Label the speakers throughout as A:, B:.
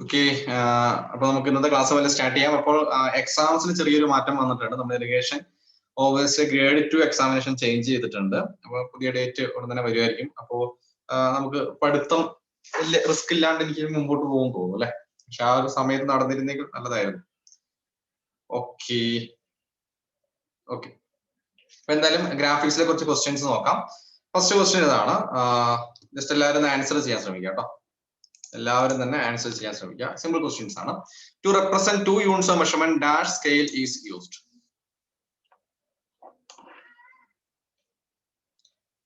A: Okay, അപ്പൊ നമുക്ക് ഇന്നത്തെ ക്ലാസ് പോലെ സ്റ്റാർട്ട് ചെയ്യാം. അപ്പോൾ എക്സാംസിന് ചെറിയൊരു മാറ്റം വന്നിട്ടുണ്ട്. നമ്മുടെ irrigation obviously grade 2 examination change ചെയ്തിട്ടുണ്ട്. അപ്പോൾ പുതിയ ഡേറ്റ് ഉടൻ തന്നെ വരുമായിരിക്കും. അപ്പോൾ നമുക്ക് പഠിത്തം വലിയ റിസ്ക് ഇല്ലാണ്ട് എനിക്ക് മുമ്പോട്ട് പോകും തോന്നുന്നു അല്ലെ. പക്ഷെ ആ ഒരു സമയത്ത് നടന്നിരുന്നെങ്കിൽ നല്ലതായിരുന്നു. ഓക്കെ ഓക്കെ അപ്പൊ എന്തായാലും ഗ്രാഫിക്സിലെ കുറച്ച് ക്വസ്റ്റ്യൻസ് നോക്കാം. ഫസ്റ്റ് ക്വസ്റ്റ്യൻ ഇതാണ്. ജസ്റ്റ് എല്ലാവരും ആൻസർ ചെയ്യാൻ ശ്രമിക്കാം കേട്ടോ. എല്ലാവരും തന്നെ ആൻസർ ചെയ്യാൻ ശ്രമിക്കുക. സിമ്പിൾ ക്വസ്റ്റ്യൻസ് ആണ്. To represent 2 units of measurement dash scale is used.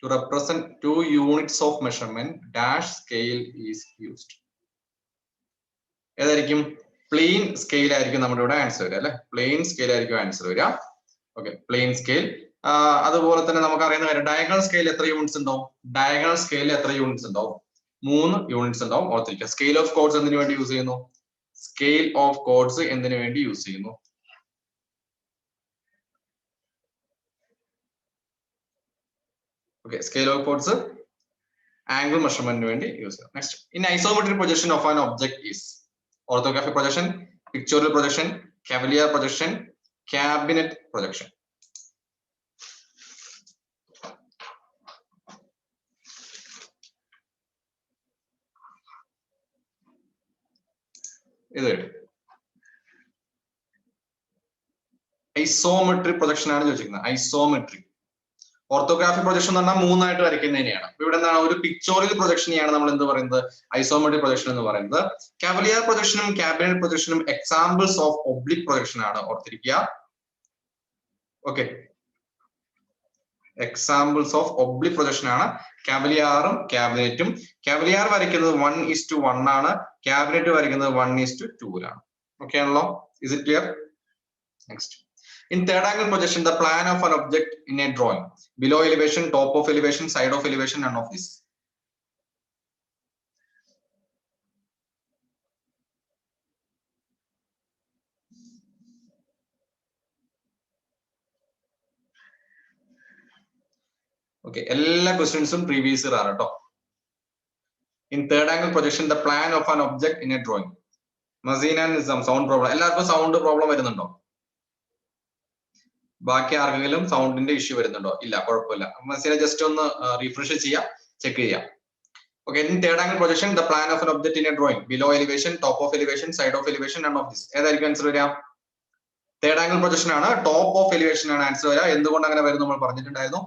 A: To represent 2 units of measurement dash scale is used. ഏതായിരിക്കും? പ്ലെയിൻ സ്കെയിൽ ആയിരിക്കും നമ്മുടെ ഇവിടെ ആൻസർ വരിക അല്ലെ. പ്ലെയിൻ സ്കെയിൽ ആയിരിക്കും ആൻസർ വരിക. Okay, plain scale. അതുപോലെ തന്നെ നമുക്ക് അറിയുന്ന കാര്യം ഡയഗണൽ സ്കെയിൽ എത്ര യൂണിറ്റ്സ് ഉണ്ടാവും? ഡയഗണൽ സ്കെയിൽ എത്ര യൂണിറ്റ്സ് ഉണ്ടാവും? 3 യൂണിറ്റ്സ് ഉണ്ടാവും. ഓർത്തിരിക്കുക. സ്കെയിൽ ഓഫ് കോഡ്സ് എന്തിനു വേണ്ടി യൂസ് ചെയ്യുന്നു? സ്കെയിൽ ഓഫ് കോഡ്സ് എന്തിനു വേണ്ടി യൂസ് ചെയ്യുന്നു? Okay, scale of chords angle measurement വേണ്ടി യൂസ് ചെയ്യാം. Next, in isometric projection of an object is orthographic projection, pictorial projection, Cavalier projection, cabinet projection. ഇത് isometric projection ആണ് ചോദിച്ചിരിക്കുന്നത്. ഐസോമെട്രിക്. ഓർത്തോഗ്രാഫിക് പ്രൊജക്ഷൻ എന്ന് പറഞ്ഞാൽ 3 ആയിട്ട് വരയ്ക്കുന്നതിനെയാണ്. ഇവിടെ എന്താണ്? ഒരു പിക്ചോറിയൽ പ്രൊജക്ഷനെയാണ് നമ്മൾ എന്ത് പറയുന്നത്? ഐസോമെട്രിക് പ്രൊജക്ഷൻ എന്ന് പറയുന്നത്. കാവലിയർ പ്രൊജക്ഷനും ക്യാബിനറ്റ് പ്രൊജക്ഷനും എക്സാമ്പിൾസ് ഓഫ് ഒബ്ലിക് പ്രൊജക്ഷൻ ആണ്. ഓർത്തിരിക്കുക. Okay, examples of oblique projection ആണ് കാവലിയാറും ക്യാബിനറ്റും. കാവലിയാർ വരയ്ക്കുന്നത് 1:1 ആണ്. ക്യാബിനറ്റ് വരയ്ക്കുന്നത് 1:2 ആണ്. ഓക്കെ ആണല്ലോ? Is it clear? Next, in third angle projection, the plan of an object in a drawing: below elevation, top of elevation, side of elevation, none of this. Okay, എല്ലാ ക്വസ്റ്റ്യൻസും previous year ആണ് കേട്ടോ. In third angle projection, the plan of an object in a drawing. Maseena Nizam, sound problem. എല്ലാവർക്കും sound problem വരുന്നുണ്ടോ? ബാക്കി ആർക്കെങ്കിലും സൗണ്ടിന്റെ issue വരുന്നുണ്ടോ? ഇല്ല, കുഴപ്പമില്ല. മസീന ജസ്റ്റ് ഒന്ന് റീഫ്രഷ് ചെയ്യാം, ചെക്ക് ചെയ്യാം. Okay, in third angle projection, the plan of an object in a drawing: below elevation, top of elevation, side of elevation, none of this. ഏതായിരിക്കും ആൻസർ വരിക? തേർഡ് ആംഗിൾ പ്രൊജക്ഷൻ ആണ്. Top of elevation ആണ് answer വരിക. എന്തുകൊണ്ട് അങ്ങനെ വരും നമ്മൾ പറഞ്ഞിട്ടുണ്ടായിരുന്നു.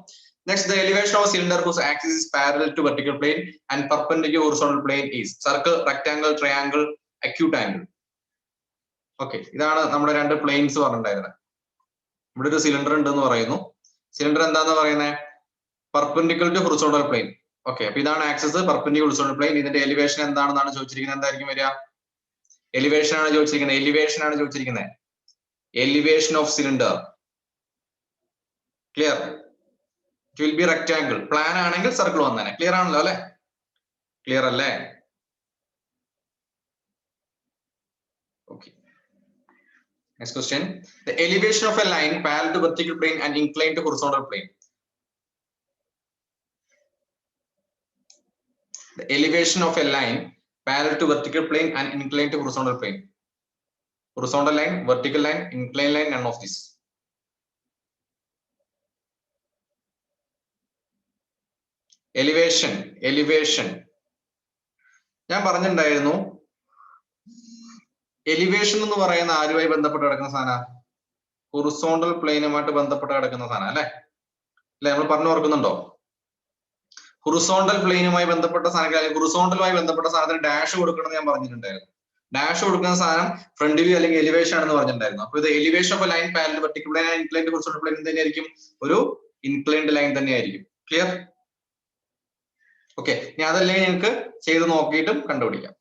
A: Next, the elevation of cylinder whose axis is parallel to vertical plane and perpendicular to horizontal plane is circle, rectangle, triangle, acute angle. Okay, ഇതാണ് നമ്മുടെ രണ്ട് പ്ലെയിൻസ് പറഞ്ഞിട്ടുണ്ടായിരുന്നത്. ഇവിടെ ഒരു സിലിണ്ടർ ഉണ്ട് എന്ന് പറയുന്നു. സിലിണ്ടർ എന്താന്ന് പറയുന്നത്? Perpendicular to horizontal plane. Okay, അപ്പൊ ഇതാണ് ആക്സിസ്, പെർപെൻഡിക്കുലർ ഹൊറിസോണ്ടൽ പ്ലെയിൻ. ഇതിന്റെ എലിവേഷൻ എന്താണെന്നാണ് ചോദിച്ചിരിക്കുന്നത്. എന്തായിരിക്കും വരിക? എലിവേഷൻ ആണ് ചോദിച്ചിരിക്കുന്നത്. എലിവേഷൻ ആണ് ചോദിച്ചിരിക്കുന്നത്. Elevation of cylinder. Clear? It will be rectangle. Plan ആണെങ്കിൽ സർക്കിൾ വന്നേനെ. ക്ലിയർ ആണല്ലോ അല്ലെ? ക്ലിയർ അല്ലേ? Okay, next question. The elevation of a line parallel to vertical plane and inclined to horizontal plane. The elevation of a line parallel to vertical plane and inclined to horizontal plane. Horizontal line, vertical line, inclined line, none of this. Elevation, elevation. ഞാൻ പറഞ്ഞിട്ടുണ്ടായിരുന്നു, elevation എന്ന് പറയുന്ന ആരുമായി ബന്ധപ്പെട്ട് കിടക്കുന്ന സാധനം? Horizontal പ്ലെയിനുമായിട്ട് ബന്ധപ്പെട്ട് കിടക്കുന്ന സാധനം അല്ലെ? അല്ലെ, നമ്മൾ പറഞ്ഞു ഓർക്കുന്നുണ്ടോ? ഹൊറിസോണ്ടൽ പ്ലെയിനുമായി ബന്ധപ്പെട്ട സാധനം, അല്ലെങ്കിൽ ഹൊറിസോണ്ടലുമായി ബന്ധപ്പെട്ട സാധനത്തിന് ഡാഷ് കൊടുക്കണമെന്ന് ഞാൻ പറഞ്ഞിട്ടുണ്ടായിരുന്നു. ഡാഷ് കൊടുക്കുന്ന സാധനം ഫ്രണ്ട് വ്യൂ അല്ലെങ്കിൽ എലിവേഷൻ ആണെന്ന് പറഞ്ഞിട്ടുണ്ടായിരുന്നു. അപ്പൊ ഇത് elevation of a line parallel to vertical plane and inclined to horizontal plane തന്നെയായിരിക്കും, ഒരു ഇൻക്ലൈൻഡ് ലൈൻ തന്നെയായിരിക്കും. ക്ലിയർ? ഓക്കെ, ഞാൻ അതല്ലെങ്കിൽ നിങ്ങൾക്ക് ചെയ്ത് നോക്കിയിട്ടും കണ്ടുപിടിക്കാം.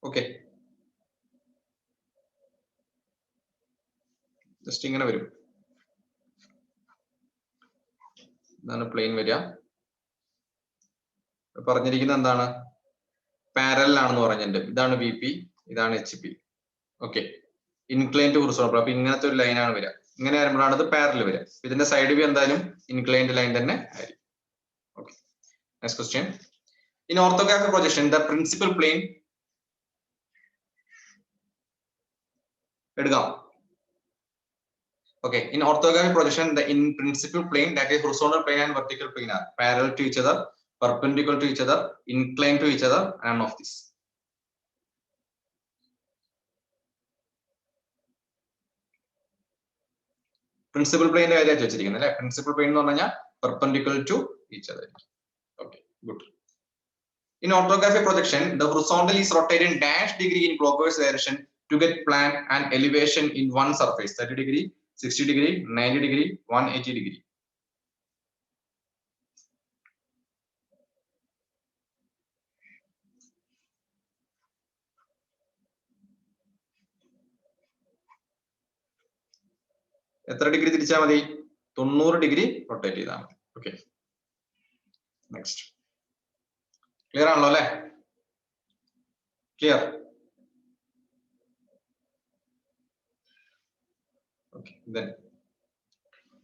A: ഓക്കെ, ജസ്റ്റ് ഇങ്ങനെ വരും. ഇതാണ് പ്ലെയിൻ വരിക. പറഞ്ഞിരിക്കുന്നത് എന്താണ്? പാരലൽ ആണെന്ന് പറഞ്ഞിട്ടുണ്ട്. ഇതാണ് വി പി, ഇതാണ് H P. Okay, inclined to horizontal. അപ്പൊ ഇങ്ങനത്തെ ഒരു ലൈനാണ് വരിക. ഇങ്ങനെ വരുമ്പോഴാണ് ഇത് പാരലൽ വരിക. ഇതിന്റെ സൈഡ് വ്യൂ എന്തായാലും ഇൻക്ലൈൻഡ് ലൈൻ തന്നെ ആയിരിക്കും. Okay, next question. In orthographic projection, the principal plane എടുക്കാം. Okay, in orthographic projection, the in principal plane, that is horizontal plane and vertical plane, are parallel to each other, perpendicular to each other, inclined to each other, none of this. Principal plane area വെച്ചിരിക്കുന്നത് അല്ലേ? Principal plane എന്ന് പറഞ്ഞാൽ perpendicular to each other. Okay, good. In orthographic projection, the horizontal is rotated dash degree in clockwise direction to get plan and elevation in one surface, 30 degree, 60 degree, 90 degree, 180 degree. എത്ര degree തിരിച്ചാൽ മതി? 90 degree rotate ചെയ്താൽ മതി. Okay, next. Clear ആണല്ലോ അല്ലേ? Clear? Okay, then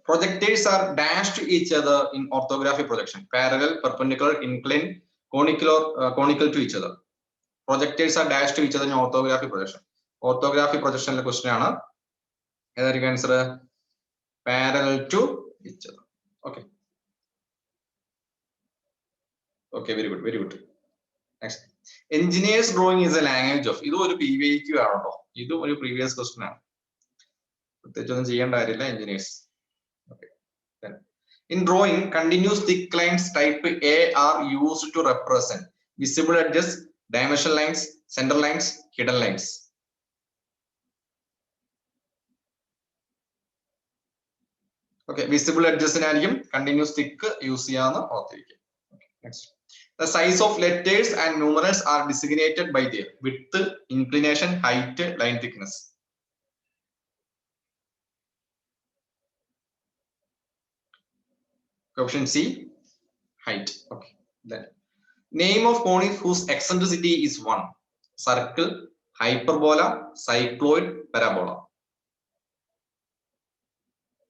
A: projectors are dashed to each other in orthographic projection, parallel, perpendicular, inclined, conical to each other. Projectors are dashed to each other in orthographic projection. Orthographic projection question ആണ്. ഏതായിരിക്കും answer? Parallel to each other. Okay. Okay, very good, very good. Next. Engineers drawing is a language of. ഇത് ഒരു PVQ ആണോ? ഇതും ഒരു previous question ആണ്. പ്രത്യേകിച്ചൊന്നും ചെയ്യേണ്ട കാര്യമില്ല. Engineers. Okay. Then in drawing, continuous thick lines type A are used to represent visible edges, dimension lines, center lines, hidden lines. Okay, visible edges നായിരിക്കും continuous thick use ചെയ്യാന്ന് ഓർത്തിരിക്കുക. Next. The size of letters and numerals are designated by their width, inclination, height, line thickness. Option C, height. Okay. Then name of cone whose eccentricity is 1. Circle, hyperbola, cycloid, parabola.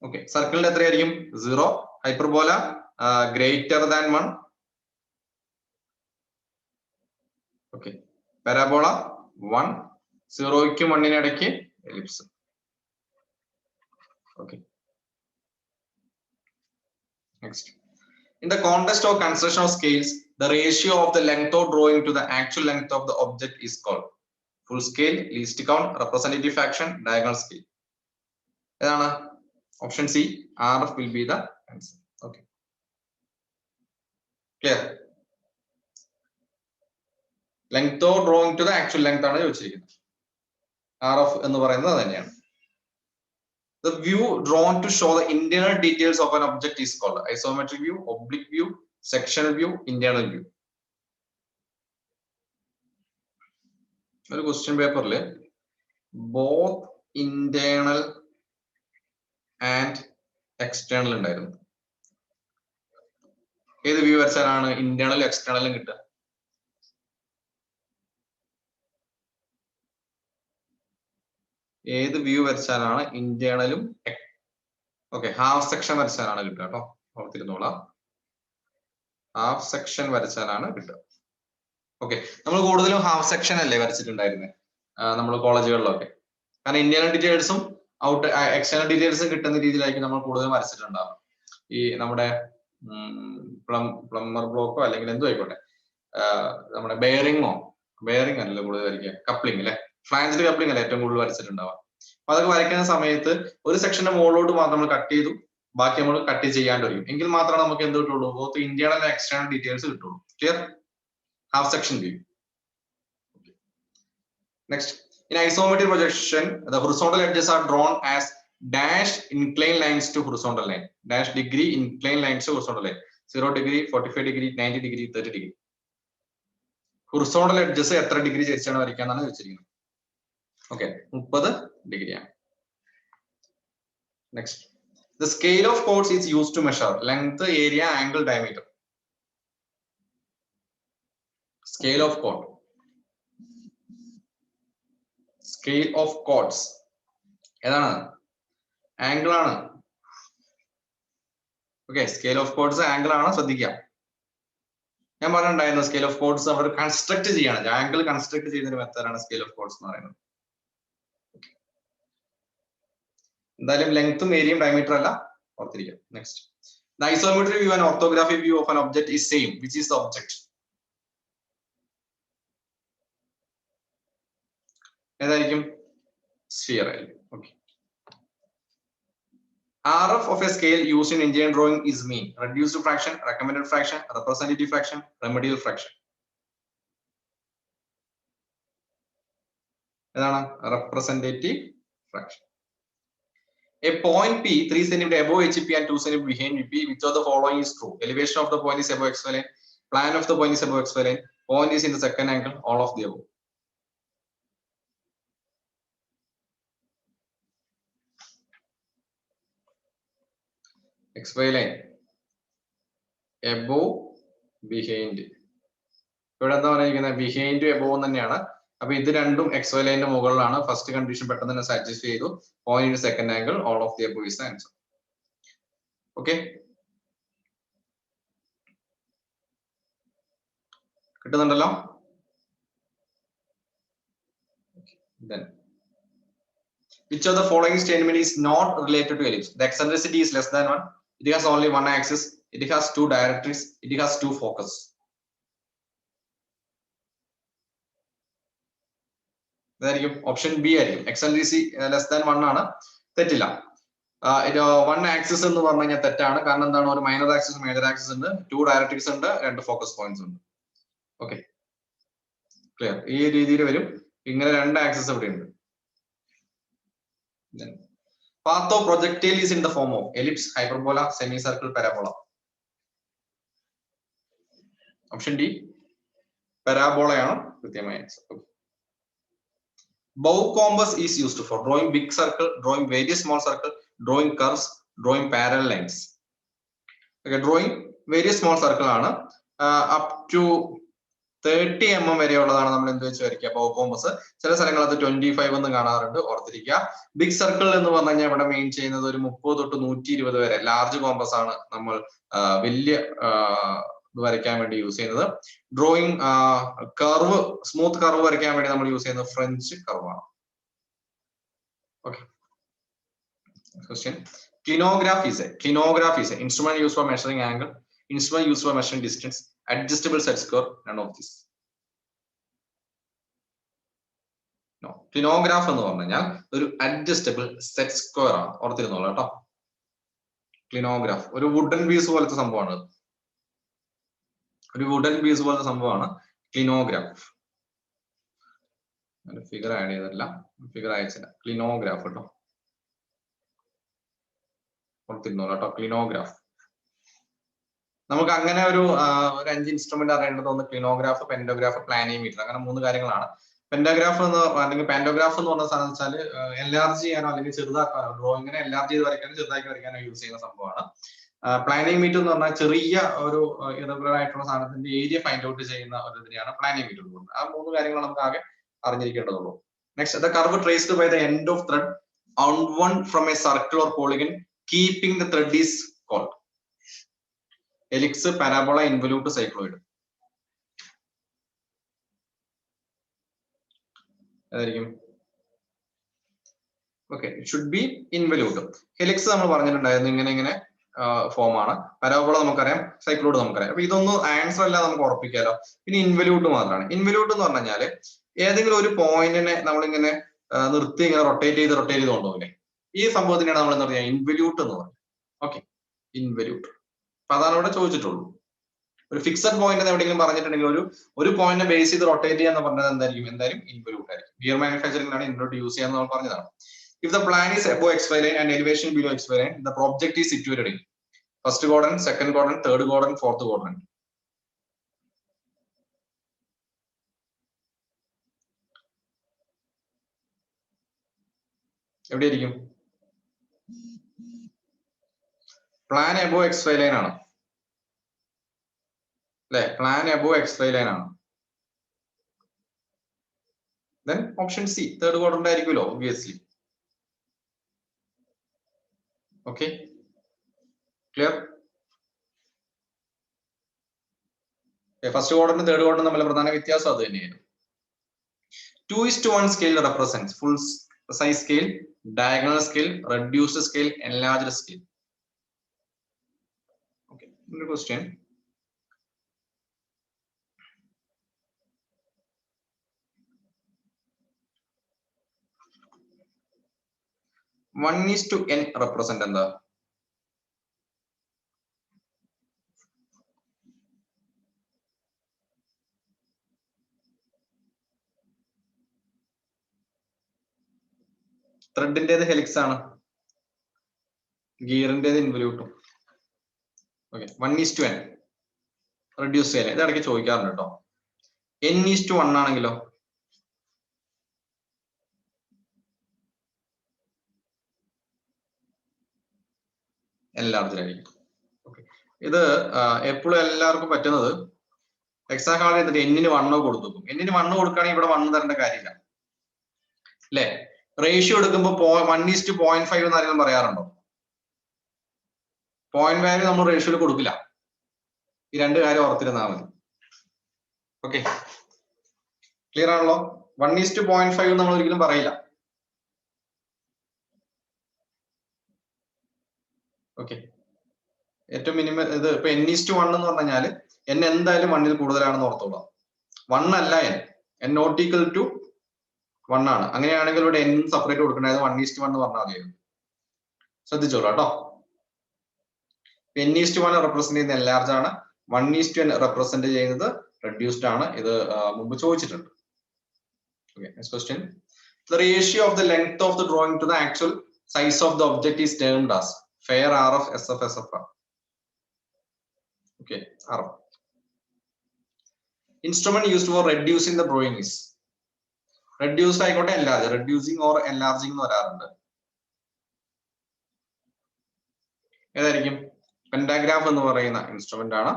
A: Okay, circle എത്രയായിരിക്കും? 0. Hyperbola greater than 1. Okay, parabola 1. 0ക്കും 1നും ഇടയ്ക്ക് ellipse. Okay. Next. In the context of construction of scales, the ratio of the length of drawing to the actual length of the object is called full scale, least count, representative fraction, diagonal scale. ഏതാണ്? Option C, RF will be the answer. Okay. Clear? Length of drawing to the actual length ആണ് ചോദിച്ചിരിക്കുന്നത്. RF എന്ന് പറയുന്നത് തന്നെയാണ്. The view drawn to show the internal details of an object is called isometric view, oblique view, sectional view, internal view. ഒരു question പേപ്പറിൽ both internal and external ഉണ്ടായിരുന്നു. ഏത് view വരച്ചാലാണ് ഇന്റേണലും എക്സ്റ്റേണലും കിട്ടുക? ഏത് വ്യൂ വരച്ചാലാണ് ഇന്റേണലും? ഓക്കെ, ഹാഫ് സെക്ഷൻ വരച്ചാലാണ് കിട്ടുക കേട്ടോ, ഓർത്തിരുന്നോളാം. Half section വരച്ചാലാണ് കിട്ടുക. Okay, നമ്മൾ കൂടുതലും ഹാഫ് സെക്ഷൻ അല്ലേ വരച്ചിട്ടുണ്ടായിരുന്നത് നമ്മൾ കോളേജുകളിലൊക്കെ. കാരണം ഇന്റേണൽ ഡീറ്റെയിൽസും ഔട്ട് എക്സ്റ്റേണൽ ഡീറ്റെയിൽസും കിട്ടുന്ന രീതിയിലായിരിക്കും നമ്മൾ കൂടുതലും വരച്ചിട്ടുണ്ടാവുക. ഈ നമ്മുടെ പ്ലംബർ ബ്ലോക്കോ അല്ലെങ്കിൽ എന്തോ ആയിക്കോട്ടെ, നമ്മുടെ ബെയറിംഗ് അല്ലല്ലോ കൂടുതൽ വരയ്ക്കുക, കപ്ലിംഗ് അല്ലെ, ഫ്ലാൻജ്ഡ് കപ്ലിംഗ് അല്ലേ ഏറ്റവും കൂടുതൽ വരച്ചിട്ടുണ്ടാവുക. അപ്പൊ അതൊക്കെ വരയ്ക്കുന്ന സമയത്ത് ഒരു സെക്ഷന്റെ മുകളിലോട്ട് മാത്രം നമ്മൾ കട്ട് ചെയ്തു, ബാക്കി നമ്മൾ കട്ട് ചെയ്യാണ്ട് വരും. എങ്കിൽ മാത്രമാണ് നമുക്ക് എന്ത് കിട്ടുള്ളൂ? Both internal and external details കിട്ടുള്ളൂ. Clear? Half section view. Next, in isometric projection, the horizontal edges are drawn as dash inclined lines to horizontal line, dash degree inclined lines to horizontal line, 0 degree, 45 degree, 90 degree, 30 degree. Horizontal edges എത്ര degree ചേർച്ചാണ് വരയ്ക്കാന്നാണ് വെച്ചിരിക്കുന്നത്. Okay, 30 ഡിഗ്രിയാണ്. Next, the scale of chords is used to measure length, area, angle, diameter. Scale of chord. Scale of chords ഏതാണ്? Angle ആണ്. Okay, scale of chords angle ആണ്, ശ്രദ്ധിക്കാം. ഞാൻ പറഞ്ഞിട്ടുണ്ടായിരുന്നു scale of chords നമ്മൾ കൺസ്ട്രക്ട് ചെയ്യാണ്, ആംഗിൾ കൺസ്ട്രക്ട് ചെയ്യുന്ന ഒരു മെത്തേഡാണ് സ്കെയിൽ ഓഫ് കോഡ്സ് എന്ന് പറയുന്നത്. എന്തായാലും ലെങ്ത്തും ഏരിയയും ഡയമീറ്റർ അല്ല, ഓർത്തിരിക്കാം. Next, the isometric view and orthographic view of an object is same. Which is the object? ഏതായിരിക്കും? സ്ഫിയർ ആയിരിക്കും. Okay. RF of a scale used in engineering drawing is mean, reduced fraction, recommended fraction, representative fraction, remedial fraction. ഏതാണ്? representative fraction. A point P 3 cm above HP and 2 cm behind VP, which of the following is true? Elevation of the point is above XY line, plan of the point is above XY line, point is in the second angle, all of the above. XY line above behind. ഇവിടെ എന്താ പറയുന്നത്? Behind above തന്നെയാണ്. അപ്പൊ ഇത് രണ്ടും XY ലൈനിന്റെ മുകളിലാണ്. First condition പെട്ടെന്ന് തന്നെ സാറ്റിസ്ഫൈ ചെയ്തു. Point second angle, all of the above is the answer. Okay, കിട്ടുന്നുണ്ടല്ലോ? Then which of the following statement is not related to ellipse? The eccentricity is less than 1. It has only one axis. It has two directories. It has two focus. ഇതായിരിക്കും option B ആയിരിക്കും. Eccentricity less than 1 ആണ്, തെറ്റില്ല. ഇത് 1 axis എന്ന് പറഞ്ഞു കഴിഞ്ഞാൽ തെറ്റാണ്. കാരണം എന്താണ്? ഒരു മൈനർ ആക്സിസ്, മേജർ ആക്സിസ് ഉണ്ട്, 2 ഡയറക്ട്രീസ് ഉണ്ട്, 2 ഫോക്കസ് പോയിന്റ്സ് ഉണ്ട്. Okay, clear? ഈ രീതിയിൽ വരും. ഇങ്ങനെ 2 ആക്സിസ് ഇവിടെ ഉണ്ട്. Path of projectile is in the form of ellipse, hyperbola, semicircle, parabola. Option D പരാബോളയാണ് കൃത്യമായ answer. Bow compass is used for drawing big circle, drawing various small circle, drawing curves, drawing parallel lines. Okay, drawing various small circle ആണ്. Up to 30 mm വരെയുള്ളതാണ് നമ്മൾ എന്ത് വെച്ച് വരയ്ക്കുക? Bow compass. ചില സ്ഥലങ്ങളിൽ അത് 25 എന്ന് കാണാറുണ്ട്, ഓർത്തിരിക്കുക. ബിഗ് സർക്കിൾ എന്ന് പറഞ്ഞു കഴിഞ്ഞാൽ ഇവിടെ മെയിൻ ചെയ്യുന്നത് ഒരു 30 തൊട്ട് 120 വരെ ലാർജ് കോമ്പസ് ആണ് നമ്മൾ വലിയ വരയ്ക്കാൻ വേണ്ടി യൂസ് ചെയ്യുന്നത്. ഡ്രോയിങ് കർവ്, സ്മൂത്ത് കർവ് വരയ്ക്കാൻ വേണ്ടി നമ്മൾ യൂസ് ചെയ്യുന്നത് ഫ്രഞ്ച് കർവ് ആണ്. Okay, question. Clinograph is an instrument used for measuring angle, instrument used for measuring distance, adjustable set square, none of this. No, clinograph എന്ന് പറഞ്ഞു കഴിഞ്ഞാൽ ഒരു അഡ്ജസ്റ്റബിൾ സെറ്റ് സ്ക്വയർ ആണ്, ഓർത്തിരുന്നോളൂ കേട്ടോ. ക്ലിനോഗ്രാഫ് ഒരു വുഡൻ പീസ് പോലത്തെ സംഭവമാണ്. ഒരു വുഡൻ പീസ് പോലത്തെ സംഭവമാണ് ക്ലിനോഗ്രാഫ്. ഫിഗർ ആഡ് ചെയ്തല്ല, ഫിഗർ അയച്ചില്ല. ക്ലിനോഗ്രാഫ് കേട്ടോ, ഓർത്തിരുന്നോളൂ കേട്ടോ. ക്ലിനോഗ്രാഫ് നമുക്ക് അങ്ങനെ ഒരു 5 ഇൻസ്ട്രുമെന്റ് അറിയേണ്ടത്. ഒന്ന് ക്ലിനോഗ്രാഫ്, പെന്റോഗ്രാഫ്, പ്ലാനിമീറ്റർ, അങ്ങനെ 3 കാര്യങ്ങളാണ്. പെന്റോഗ്രാഫ് എന്ന് അല്ലെങ്കിൽ പാൻഡോഗ്രാഫ് എന്ന് പറഞ്ഞ സാധനം വെച്ചാൽ എൻലാർജ് ചെയ്യാനോ അല്ലെങ്കിൽ ചെറുതാക്കാനോ, ഡ്രോയിങ്ങിനെ എൻലാർജ് ചെയ്ത് വരയ്ക്കാനോ ചെറുതാക്കി വരയ്ക്കാനോ യൂസ് ചെയ്യുന്ന സംഭവമാണ്. പ്ലാനിംഗ് മീറ്റർ എന്ന് പറഞ്ഞാൽ ചെറിയ ഒരു ഇറഗുലർ ആയിട്ടുള്ള സാധനത്തിന്റെ ഏരിയ ഫൈൻഡ് ഔട്ട് ചെയ്യുന്ന ഒരു ഇതിനെയാണ് പ്ലാനിംഗ് മീറ്റർ എന്ന് പറയുന്നത്. ആ 3 കാര്യങ്ങൾ നമുക്ക് ആകെ അറിഞ്ഞിരിക്കേണ്ടതുള്ളൂ. Next, the curve traced by the end of thread outward from a circle or polygon keeping the thread is called helix, parabola, involute, cycloid. ഏതായിരിക്കും? Okay, it should be involute. Helix നമ്മൾ പറഞ്ഞിട്ടുണ്ടായിരുന്നു, ഇങ്ങനെ ഫോം ആണ്. Parabola നമുക്കറിയാം, cycloid നമുക്കറിയാം. അപ്പൊ ഇതൊന്നും answer അല്ല, നമുക്ക് ഉറപ്പിക്കാലോ. പിന്നെ ഇൻവല്യൂട്ട് മാത്രമാണ്. ഇൻവല്യൂട്ട് എന്ന് പറഞ്ഞു കഴിഞ്ഞാല് ഏതെങ്കിലും ഒരു പോയിന്റിനെ നമ്മളിങ്ങനെ നിർത്തി ഇങ്ങനെ റൊട്ടേറ്റ് ചെയ്ത് കൊണ്ടുപോകില്ലേ, ഈ സംഭവത്തിനാണ് നമ്മൾ എന്താ പറയുക? ഇൻവല്യൂട്ട് എന്ന് പറയുന്നത്. Okay, involute. അപ്പൊ അതാണ് ഇവിടെ ചോദിച്ചിട്ടുള്ളൂ. ഒരു ഫിക്സഡ് പോയിന്റ് എവിടെയെങ്കിലും പറഞ്ഞിട്ടുണ്ടെങ്കിൽ ഒരു പോയിന്റിനെ ബേസ് ചെയ്ത് റൊട്ടേറ്റ് ചെയ്യാന്ന് പറഞ്ഞത് എന്തായാലും ഇൻവല്യൂട്ട് ആയിരിക്കും. ഗിയർ മാനുഫാക്ചറിംഗിലാണ് ഇൻവല്യൂട്ട് യൂസ് ചെയ്യാന്ന് നമ്മൾ പറഞ്ഞതാണ്. If the plan is above XY line and elevation below XY line, the object is situated in first quadrant, second quadrant, third quadrant, fourth quadrant. എവിടെയായിരിക്കും? Plan above XY line ആണ് അല്ലെ? Plan above XY line ആണ്. Then option C, third quadrant ആയിരിക്കുമല്ലോ, obviously. Okay, clear? First ക്വാഡ്രന്റും third ക്വാഡ്രന്റും തമ്മിലുള്ള പ്രധാന വ്യത്യാസം അത് തന്നെയായിരുന്നു. 2:1 scale represents full size scale, diagonal scale, reduced scale, enlarged scale. Okay, another question. One is to n represent എന്താ? ത്രെഡിന്റേത് ഹെലിക്സ് ആണ്, ഗിയറിന്റേത് ഇൻവല്യൂട്ടും. ഓക്കെ, 1:n റെഡ്യൂസ് ചെയ്യാൻ ഇത് ഇടയ്ക്ക് ചോദിക്കാറുണ്ട് കേട്ടോ. n:1 ആണെങ്കിലോ? എല്ലാവർക്കും. ഓക്കെ, ഇത് എപ്പോഴും എല്ലാവർക്കും പറ്റുന്നത് എക്സാം ഹാളിൽ എന്നിട്ട് എന്നിന് 1 കൊടുത്തു. എന്നിന് 1 കൊടുക്കുകയാണെങ്കിൽ ഇവിടെ 1 തരേണ്ട കാര്യമില്ല അല്ലേ? റേഷ്യോ എടുക്കുമ്പോൾ 1:0.5 എന്ന് ആരെങ്കിലും പറയാറുണ്ടോ? പോയിന്റ് വാല്യൂ നമ്മൾ റേഷ്യോയിൽ കൊടുക്കില്ല. ഈ രണ്ട് കാര്യം ഓർത്തിരുന്നാൽ മതി. ഓക്കെ, ക്ലിയർ ആണല്ലോ? 1:0.5 നമ്മൾ ഒരിക്കലും പറയില്ല. ഓക്കെ, ഏറ്റവും മിനിമം ഇത് ഇപ്പൊ n:1 എന്ന് പറഞ്ഞു കഴിഞ്ഞാൽ n എന്തായാലും 1-ൽ കൂടുതലാണെന്ന് ഓർത്തോളാം. 1 അല്ല n not equal to 1 ആണ്. അങ്ങനെയാണെങ്കിൽ ഇവിടെ n സെപ്പറേറ്റ് കൊടുക്കേണ്ടത് 1:1 എന്ന് പറഞ്ഞാൽ മതിയായിരുന്നു. ശ്രദ്ധിച്ചോളൂ കേട്ടോ. n:1 റെപ്രസെന്റ് ചെയ്യുന്ന enlarged ആണ്, 1:n റെപ്രസെന്റ് ചെയ്യുന്നത് റെഡ്യൂസ്ഡ് ആണ്. ഇത് മുമ്പ് ചോദിച്ചിട്ടുണ്ട്. Okay, next question. The ratio of the length of the drawing to the actual size of the object is termed as fair RF SF SFR. Okay, RF. Instrument used for reducing the drawing is reduced ആയിക്കോട്ടെ, enlarged, reducing or enlarging എന്ന് പറയാറുണ്ട്. ഏതായിരിക്കും? പെന്റാഗ്രാഫ് എന്ന് പറയുന്ന instrument ആണ്.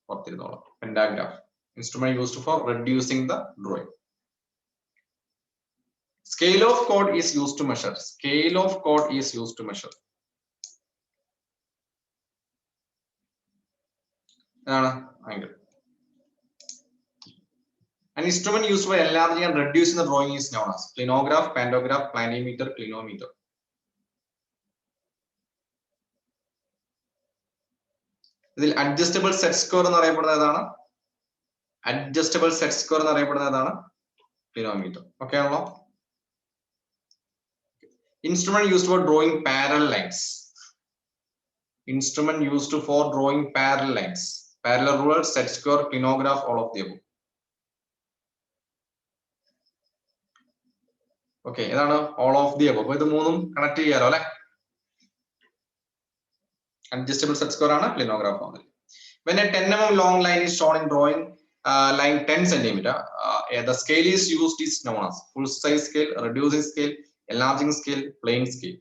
A: ഓർത്തിരുന്നോളാം, pentagraph instrument used for reducing the drawing. Scale of chord is used to measure. Scale of chord is used to measure. Angle. An instrument used for enlarging and reducing the drawing is known as clinograph, pantograph, planimeter, clinometer. ഇതിൽ adjustable set square എന്ന് അറിയപ്പെടുന്നത് ഏതാണ്? Adjustable set square എന്ന് അറിയപ്പെടുന്നത് ഏതാണ്? Clinometer. Okay ആണല്ലോ? Instrument used for drawing parallel lines. Instrument used for drawing parallel lines. Parallel ruler, set square, clinograph, all of the above. Okay, ഇതാണ് all of the above. ഇത് മൂന്നും connect ചെയ്യാലോ അല്ലെ? Adjustable set square ആണ്, clinograph ആണ്. When a 10 mm long line is shown in drawing line 10 cm, the scale is used is known as full size scale, reducing scale, enlarging scale, plane scale.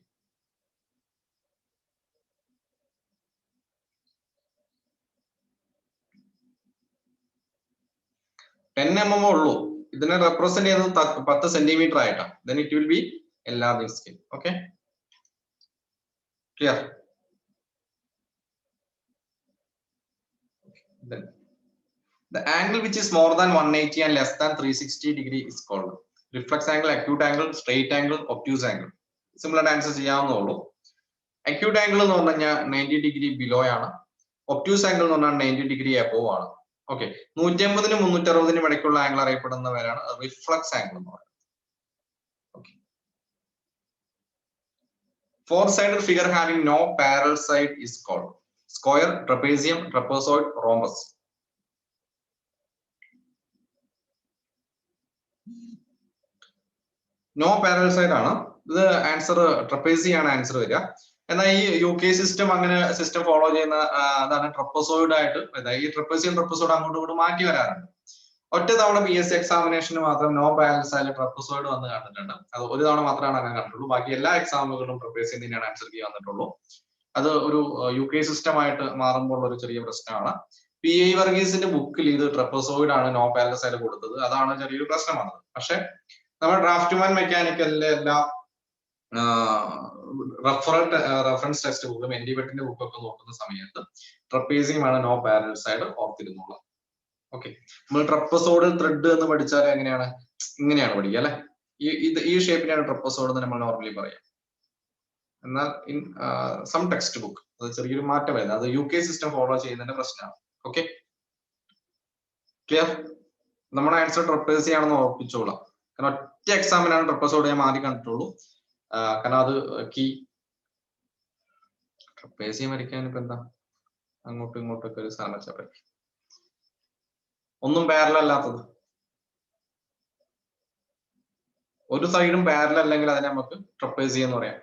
A: 10 mm ഉള്ളൂ, ഇതിനെ represent ചെയ്യുന്നത് 10 centimetre ആയിട്ടാണ്. then it will be enlarging scale. Okay, clear? Then the angle which is more than 180 and less than 360 degree is called reflex angle, acute angle, straight angle, obtuse angle. Simple ആയിട്ട് answer ചെയ്യാവുന്നേ. acute angle എന്ന് പറഞ്ഞു കഴിഞ്ഞാൽ 90 degree below ആണ്. obtuse angle എന്ന് പറഞ്ഞാൽ 90 degree above ആണ്. Okay, 150-നും 360-നും ഇടയ്ക്കുള്ള angle അറിയപ്പെടുന്നവരാണ് reflux angle എന്ന് പറയുന്നത്. Okay, four-sided figure having no parallel side is called square, trapezium, trapezoid, rhombus. No parallel side ആണ് ഇത്. ആൻസർ ട്രപ്പേസി ആണ് ആൻസർ വരിക. എന്നാൽ ഈ UK സിസ്റ്റം അങ്ങനെ സിസ്റ്റം ഫോളോ ചെയ്യുന്ന അതാണ് ട്രപ്പസോയിഡ് ആയിട്ട്. ഈ ട്രപ്പേസിയം ട്രപ്പസോയിഡ് അങ്ങോട്ടും ഇങ്ങോട്ടും മാറ്റി വരാറുണ്ട്. ഒറ്റ തവണ PSC എക്സാമിനേഷന് മാത്രം നോ ബാലൻസ് ആയാലും ട്രപ്പസോയിഡ് വന്ന് കണ്ടിട്ടുണ്ട്. അത് ഒരു തവണ മാത്രമാണ് അങ്ങനെ കണ്ടിട്ടുള്ളൂ. ബാക്കി എല്ലാ എക്സാമുകളിലും ട്രപ്പേസിയം തന്നെയാണ് ആൻസർ കീ വന്നിട്ടുള്ളൂ. അത് ഒരു UK സിസ്റ്റം ആയിട്ട് മാറുമ്പോൾ ഒരു ചെറിയ പ്രശ്നമാണ്. PI വർഗീസിന്റെ ബുക്കിൽ ഇത് ട്രപ്പസോയിഡ് ആണ് നോ പാരലൽ സൈഡ് കൊടുത്തത്. അതാണ് ചെറിയൊരു പ്രശ്നം വന്നത്. പക്ഷെ നമ്മുടെ ഡ്രാഫ്റ്റ്മാൻ മെക്കാനിക്കലിലെ എല്ലാ റെഫറൻസ് ടെക്സ്റ്റ് ബുക്കും NDVET ബുക്കൊക്കെ നോക്കുന്ന സമയത്ത് ട്രപ്പേസിയം ആണ് നോ പാരലൽ സൈഡ് ഓർത്തിരുന്നുള്ളത്. ഓക്കെ, നമ്മൾ ട്രപ്പസോഡ് ത്രെഡ് എന്ന് പഠിച്ചാൽ എങ്ങനെയാണ്? ഇങ്ങനെയാണ് പഠിക്കുക അല്ലെ? ഈ ഷേപ്പിനെയാണ് ട്രപ്പസോഡ് എന്ന് നമ്മൾ നോർമലി പറയാം. എന്നാൽ ഇൻ സം ടെക്സ്റ്റ് ബുക്ക് അത് ചെറിയൊരു മാറ്റം വരുന്നത്, അത് UK സിസ്റ്റം ഫോളോ ചെയ്യുന്നതിന്റെ പ്രശ്നമാണ്. Okay, clear? നമ്മുടെ ആൻസർ ട്രപ്പേസി ആണെന്ന് ഉറപ്പിച്ചോളാം. കാരണം ഒറ്റ എക്സാമിനാണ് ട്രപ്പസോഡ് ഞാൻ ആദ്യം കണ്ടിട്ടുള്ളൂ. കാരണം അത് ട്രപ്പേസി വരയ്ക്കാൻ ഇപ്പൊ എന്താ അങ്ങോട്ടും ഇങ്ങോട്ടൊക്കെ ഒരു സാധനം വെച്ചാൽ ഒന്നും പാരലൽ അല്ലാത്തത്, ഒരു സൈഡും പാരലൽ അല്ലെങ്കിൽ അതിനെ നമുക്ക് ട്രപ്പേസി എന്ന് പറയാം.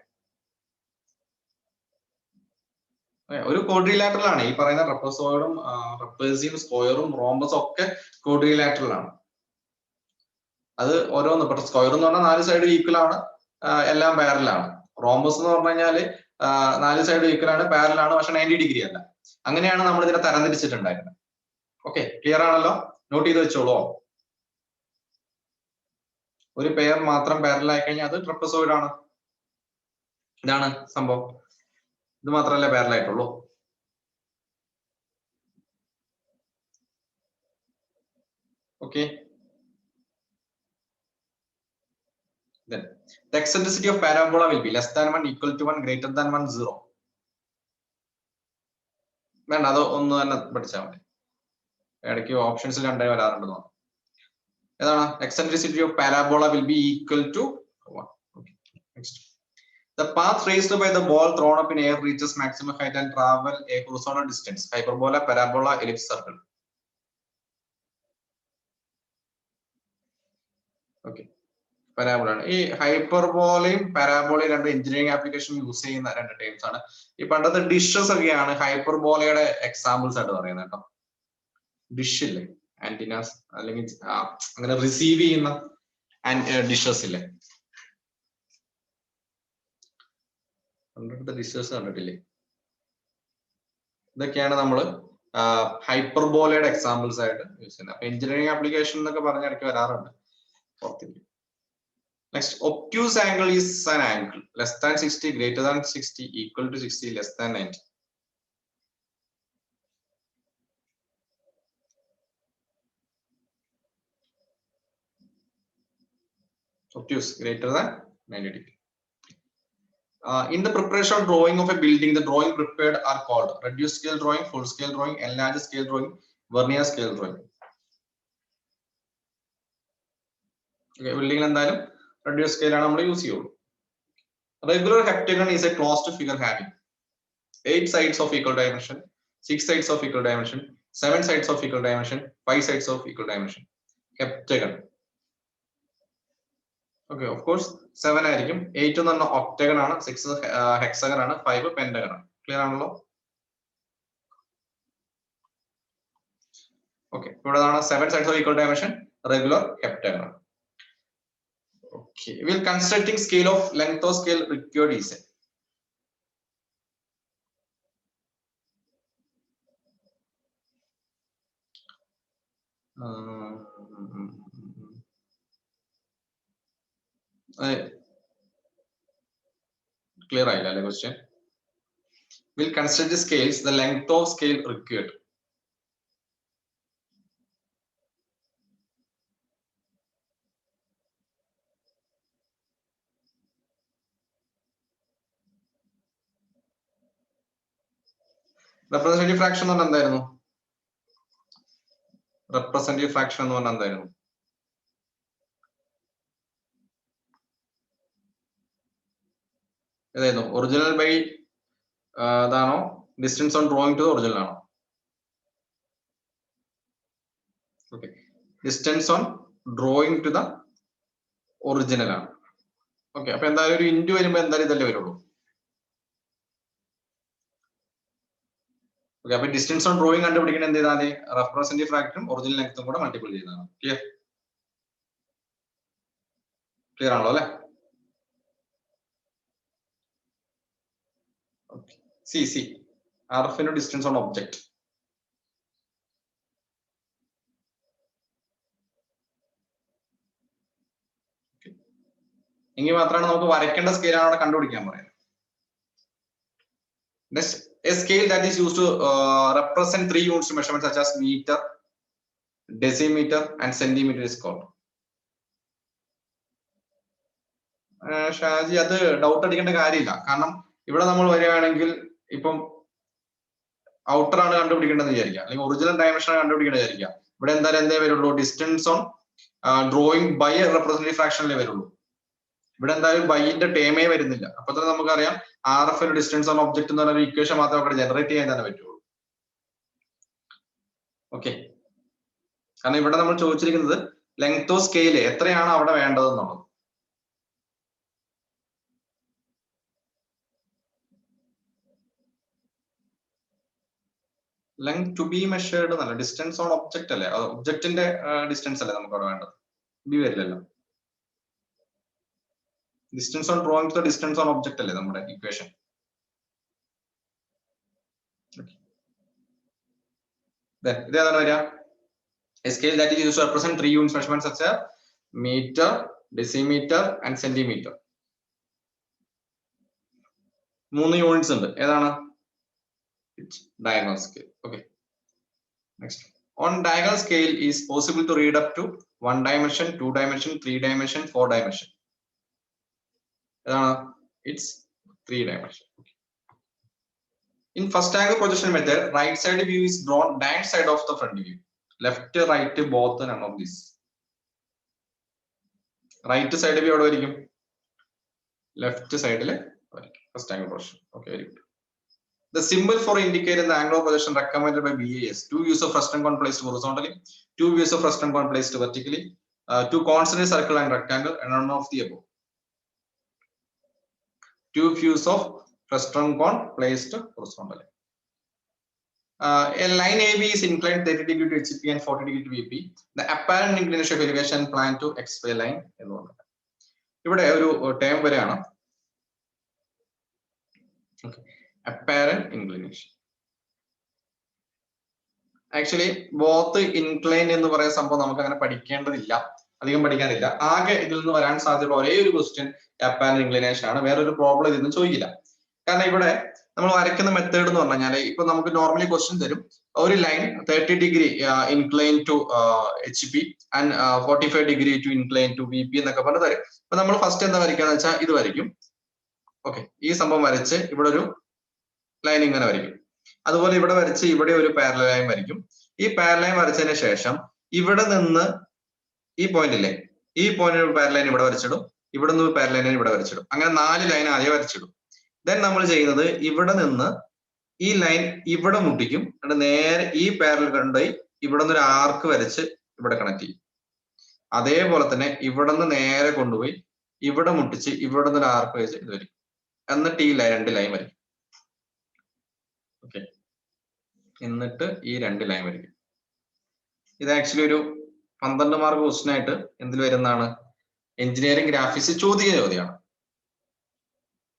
A: ഒരു ക്വാഡ്രിലാറ്ററൽ ആണ് ഈ പറയുന്ന ട്രപ്പസോയിഡും ട്രപ്പേസിയും സ്ക്വയറും റോംബസും ഒക്കെ ക്വാഡ്രിലാറ്ററൽ ആണ്. അത് ഓരോന്ന് ഇപ്പൊ സ്ക്വയർ എന്ന് പറഞ്ഞാൽ 4 സൈഡ് ഈക്വൽ ആണ്, എല്ലാം പാരലാണ്. റോംബസ് എന്ന് പറഞ്ഞു കഴിഞ്ഞാല് 4 സൈഡ് ഈക്വൽ ആണ്, പാരലാണ്, പക്ഷെ 90 ഡിഗ്രി അല്ല. അങ്ങനെയാണ് നമ്മൾ ഇതിനെ തരംതിരിച്ചിട്ടുണ്ടായിരുന്നത്. ഓക്കെ, ക്ലിയർ ആണല്ലോ? നോട്ട് ചെയ്ത് വെച്ചോളൂ. ഒരു പെയർ മാത്രം പാരലൽ ആയി കഴിഞ്ഞാൽ അത് ട്രപ്പസോയിഡ് ആണ്. ഇതാണ് സംഭവം. ഇത് മാത്രമല്ലേ പാരലൽ ആയിട്ടുള്ളൂ. Okay, then the eccentricity of parabola will be less than 1, equal to 1, greater than 1, 0. വേണ്ട, അത് ഒന്ന് തന്നെ പഠിച്ചാൽ മതി. ഇടയ്ക്ക് ഓപ്ഷൻസിൽ രണ്ടേ വരാറുണ്ടെന്നോ. ഏതാണ്? eccentricity of parabola will be equal to 1. Okay, next. The path traced by the ball thrown up in air reaches maximum height and travel a horizontal distance. Hyperbola, parabola, ellipse, circle. Okay, parabola ആണ്. ഈ ഹൈപ്പർബോളയും പാരാബോളയും രണ്ട് engineering application use ചെയ്യുന്ന രണ്ട് times ആണ്. ഈ പണ്ടത്തെ dishes ഒക്കെയാണ് ഹൈപ്പർബോളയുടെ examples ആയിട്ട് പറയുന്നത് കേട്ടോ. ഡിഷ് ഇല്ലേ, ആന്റിനാസ് അല്ലെങ്കിൽ അങ്ങനെ റിസീവ് ചെയ്യുന്ന ഡിഷസ് ഇല്ലേ, പണ്ടത്തെ ഡിഷസ് കണ്ടിട്ടില്ലേ? ഇതൊക്കെയാണ് നമ്മൾ ഹൈപ്പർബോളയുടെ എക്സാമ്പിൾസ് ആയിട്ട് യൂസ് ചെയ്യുന്നത്. അപ്പൊ എഞ്ചിനീയറിംഗ് ആപ്ലിക്കേഷൻ എന്നൊക്കെ പറഞ്ഞ ഇടയ്ക്ക് വരാറുണ്ട്. Next, obtuse angle is an angle less than 60, greater than 60, equal to 60, less than 90. Obtuse, greater than 90 degree. In the preparation of drawing of a building, the drawing prepared are called reduced scale drawing, full scale drawing, enlarged scale drawing, vernier scale drawing. Okay, building എന്തായാലും reduced scale ആണ് നമ്മൾ use ചെയ്യുള്ളൂ. Regular heptagon is a closed figure having 8 sides of equal dimension, 6 sides of equal dimension, 7 sides of equal dimension, 5 sides of equal dimension. Heptagon. Okay, of course 7 ആയിരിക്കും. 8 എന്ന് പറഞ്ഞാൽ octagon ആണ്, 6 hexagon ആണ്, 5 pentagon ആണ്. Clear ആണല്ലോ? Okay, ഇവിടെ 7 sides of equal dimension, regular heptagon. Okay, we'll constructing scale of length of scale required is clear ആയില്ല question. We'll consider the scales, the length of scale required. Representative fraction എന്ന് പറഞ്ഞാൽ എന്തായിരുന്നു? Representative fraction എന്ന് പറഞ്ഞാൽ എന്തായിരുന്നു? ഏതായിരുന്നു? Original by അതാണോ, distance on drawing to original ആണോ? Okay, distance on drawing to the original ആണ്. ഓക്കെ, അപ്പൊ എന്തായാലും ഒരു ഇൻറ്റു വരുമ്പോ എന്തായാലും ഇതല്ലേ വരുള്ളൂ. ഓക്കെ, അപ്പൊ ഡിസ്റ്റൻസ് ഓൺ ഡ്രോയിങ് കണ്ടുപിടിക്കണം എന്ത് ചെയ്താൽ റെപ്രസെന്റേറ്റീവ് ഫ്രാക്ഷനും ഒറിജിനൽ ലെങ്ത്തും കൂടെ മൾട്ടിപ്പിൾ ചെയ്തതാണ്. ക്ലിയർ ആണല്ലോ അല്ലെ? C RF distance on object. എങ്കിൽ മാത്രമാണ് നമുക്ക് വരയ്ക്കേണ്ട സ്കെയിലാണ് അവിടെ കണ്ടുപിടിക്കാൻ പറയുന്നത്. Next, a scale that is used to represent 3 units measurements such as meter, decimeter and centimeter is called? Shaji അത് ഡൗട്ട് അടിക്കേണ്ട കാര്യമില്ല. കാരണം ഇവിടെ നമ്മൾ വരികയാണെങ്കിൽ ഇപ്പം ഔട്ടർ ആണ് കണ്ടുപിടിക്കേണ്ടതെന്ന് വിചാരിക്കാം, അല്ലെങ്കിൽ ഒറിജിനൽ ഡയമെൻഷൻ ആണ് കണ്ടുപിടിക്കേണ്ടത് വിചാരിക്കാം. ഇവിടെ എന്തായാലും എന്തേ വരുള്ളൂ, distance on drawing by representative ഫ്രാക്ഷനിലേ വരുള്ളൂ. ഇവിടെ എന്തായാലും ബൈന്റെ ടേമേ വരുന്നില്ല. അപ്പൊ തന്നെ നമുക്കറിയാം RF ഡിസ്റ്റൻസ് ഓൺ ഒബ്ജക്ട് എന്ന് പറയുന്ന ഇക്വേഷൻ മാത്രം അവിടെ ജനറേറ്റ് ചെയ്യാൻ തന്നെ പറ്റുള്ളൂ. ഓക്കെ, കാരണം ഇവിടെ നമ്മൾ ചോദിച്ചിരിക്കുന്നത് ലെങ്ത് ഓഫ് സ്കെയില് എത്രയാണ് അവിടെ വേണ്ടതെന്നുള്ളത്. ലെങ്ത് ടു ബി മെഷേർഡ് എന്നല്ല, ഡിസ്റ്റൻസ് ഓൺ ഒബ്ജക്ട് അല്ലേ, ഒബ്ജക്റ്റിന്റെ ഡിസ്റ്റൻസ് അല്ലേ നമുക്ക് അവിടെ വേണ്ടത്, ബി വരില്ലല്ലോ. Distance on drawing to distance on object അല്ലേ നമ്മുടെ ഇക്വേഷൻ. ഇതേതാണ് വരിക, a scale that is used to represent 3 units measurements such as meter, decimeter and centimeter. 3 units ഉണ്ട്. ഏതാണ്? diagonal scale. Okay, next, on diagonal scale is possible to read up to 1 dimension, 2 dimension, 3 dimension, 4 dimension. It's 3 dimension. Okay. In first angle projection method, right side view is drawn diagonal side of the front view. Left, right, both, none of this. Right side view എവിടെ വരിക്കും? Left സൈഡില് first angle projection. Okay, very good. The symbol for indicating the angle of projection recommended by BAS: 2 views of frustum cone placed horizontally, 2 views of frustum cone placed vertically, 2 concentric circle and rectangle, and none of the above. 2 views of frustum cone placed horizontally. A line AB is inclined 30 degree to HP and 40 degree to VP. The apparent inclination of elevation plan to XY line. ഇവിടെ ഒരു term വരെയാണ്. Apparent inclination. Actually, both incline എന്ന് പറയുന്ന സംഭവം നമുക്ക് അങ്ങനെ പഠിക്കേണ്ടതില്ല, അധികം പഠിക്കാനില്ല. ആകെ ഇതിൽ നിന്ന് വരാൻ സാധ്യതയുള്ള ഒരേ ഒരു ക്വസ്റ്റ്യൻ apparent inclination ആണ്. വേറൊരു പ്രോബ്ലം ഇതിൽ നിന്ന് ചോദിക്കില്ല. കാരണം ഇവിടെ നമ്മൾ വരയ്ക്കുന്ന മെത്തേഡ് എന്ന് പറഞ്ഞു കഴിഞ്ഞാൽ, ഇപ്പൊ നമുക്ക് നോർമലി ക്വസ്റ്റ്യൻ തരും, ഒരു line 30 degree incline to HP and 45 degree to incline to VP എന്നൊക്കെ പറഞ്ഞു തരും. അപ്പൊ നമ്മൾ ഫസ്റ്റ് എന്താ വരയ്ക്കാന്ന് വെച്ചാൽ ഇത് വരയ്ക്കും. ഓക്കെ, ഈ സംഭവം വരച്ച് ഇവിടെ ഒരു ലൈൻ ഇങ്ങനെ വരയ്ക്കും. അതുപോലെ ഇവിടെ വരച്ച് ഇവിടെ ഒരു പാരലൽ ലൈൻ വരയ്ക്കും. ഈ പാരലൽ ലൈൻ വരച്ചതിന് ശേഷം ഇവിടെ നിന്ന് ഈ പോയിന്റ് ഇല്ലേ, ഈ പോയിന്റ് പാരലൽ ലൈൻ ഇവിടെ വരച്ചിടും, ഇവിടെ നിന്ന് പാരലൽ ലൈൻ ഇവിടെ വരച്ചിടും. അങ്ങനെ 4 ലൈൻ ആദ്യം വരച്ചിടും. ദെൻ നമ്മൾ ചെയ്യുന്നത് ഇവിടെ നിന്ന് ഈ ലൈൻ ഇവിടെ മുട്ടിക്കും, എന്നിട്ട് നേരെ ഈ പാരലൽ കൊണ്ടുപോയി ഇവിടെ നിന്ന് ഒരു ആർക്ക് വരച്ച് ഇവിടെ കണക്ട് ചെയ്യും. അതേപോലെ തന്നെ ഇവിടെ നിന്ന് നേരെ കൊണ്ടുപോയി ഇവിടെ മുട്ടിച്ച് ഇവിടെ നിന്ന് ഒരു ആർക്ക് വെച്ച് ഇത് വരും. എന്നിട്ട് ഈ 2 ലൈൻ വരയ്ക്കും. ഓക്കെ, എന്നിട്ട് ഈ 2 ലൈൻ വരയ്ക്കും. ഇത് ആക്ച്വലി ഒരു 12 മാർക്ക് ക്വസ്റ്റ്യൻ ആയിട്ട് എന്തിൽ വരുന്നതാണ്, എഞ്ചിനീയറിംഗ് ഗ്രാഫിക്സ് ചോദിക്കുന്ന ചോദ്യമാണ്.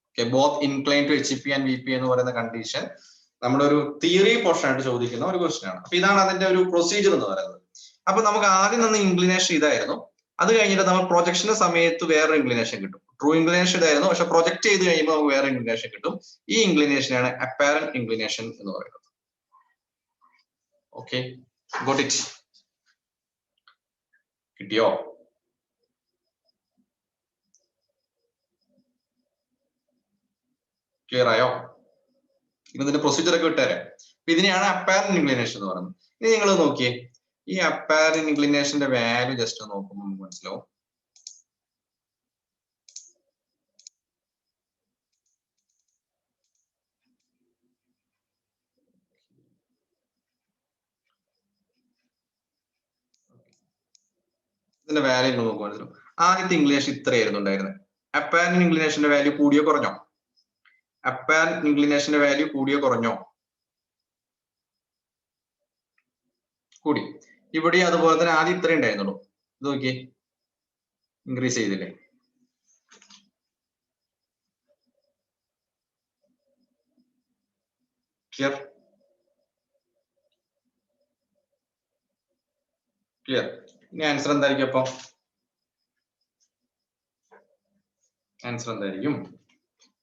A: Okay, both incline to HP and VP എന്ന് പറയുന്ന കണ്ടീഷൻ നമ്മുടെ ഒരു തിയറി പോർഷൻ ആയിട്ട് ചോദിക്കുന്ന ഒരു ക്വസ്റ്റ്യൻ ആണ്. അപ്പൊ ഇതാണ് അതിന്റെ ഒരു പ്രൊസീജിയർ എന്ന് പറയുന്നത്. അപ്പൊ നമുക്ക് ആദ്യം നിന്ന് ഇൻക്ലിനേഷൻ ഇതായിരുന്നു. അത് കഴിഞ്ഞിട്ട് നമ്മൾ പ്രൊജക്ഷന്റെ സമയത്ത് വേറെ ഇൻക്ലിനേഷൻ കിട്ടും. ട്രൂ ഇൻക്ലിനേഷൻ ഇതായിരുന്നു, പക്ഷെ പ്രൊജക്ട് ചെയ്ത് കഴിയുമ്പോൾ നമുക്ക് വേറെ ഇൻക്ലിനേഷൻ കിട്ടും. ഈ ഇൻക്ലിനേഷനാണ് അപ്പാരന്റ് ഇൻക്ലിനേഷൻ എന്ന് പറയുന്നത്. Okay, got it? കിട്ടിയോ? ക്ലിയർ ആയോ? ഇതിന്റെ പ്രൊസീജിയർ ഒക്കെ വിട്ടുതരാം. ഇതിനെയാണ് അപ്പാരന്റ് ഇൻക്ലിനേഷൻ എന്ന് പറയുന്നത്. ഇനി നിങ്ങൾ നോക്കിയേ, ഈ അപ്പാരന്റ് ഇൻക്ലിനേഷന്റെ വാല്യൂ ജസ്റ്റ് നോക്കുമ്പോൾ നമുക്ക് മനസ്സിലാവും. ഇതിന്റെ വാല്യൂ നിങ്ങൾ നോക്കുമ്പോൾ മനസ്സിലാവും. ആദ്യത്തെ ഇൻക്ലിനേഷൻ ഇത്രയായിരുന്നു ഉണ്ടായിരുന്നത്. അപ്പാരന്റ് ഇൻക്ലിനേഷന്റെ വാല്യൂ കൂടിയോ കുറഞ്ഞോ? അപ്പാരന്റ് ഇൻക്ലിനേഷന്റെ വാല്യൂ കൂടിയോ കുറഞ്ഞോ? കൂടി. ഇവിടെ അതുപോലെ തന്നെ ആദ്യം ഇത്രയും ഉണ്ടായിരുന്നുള്ളൂ. ഇത് നോക്കിയേ, ഇൻക്രീസ് ചെയ്തില്ലേ? ക്ലിയർ? ക്ലിയർ? ഇനി ആൻസർ എന്തായിരിക്കും? അപ്പൊ ആൻസർ എന്തായിരിക്കും?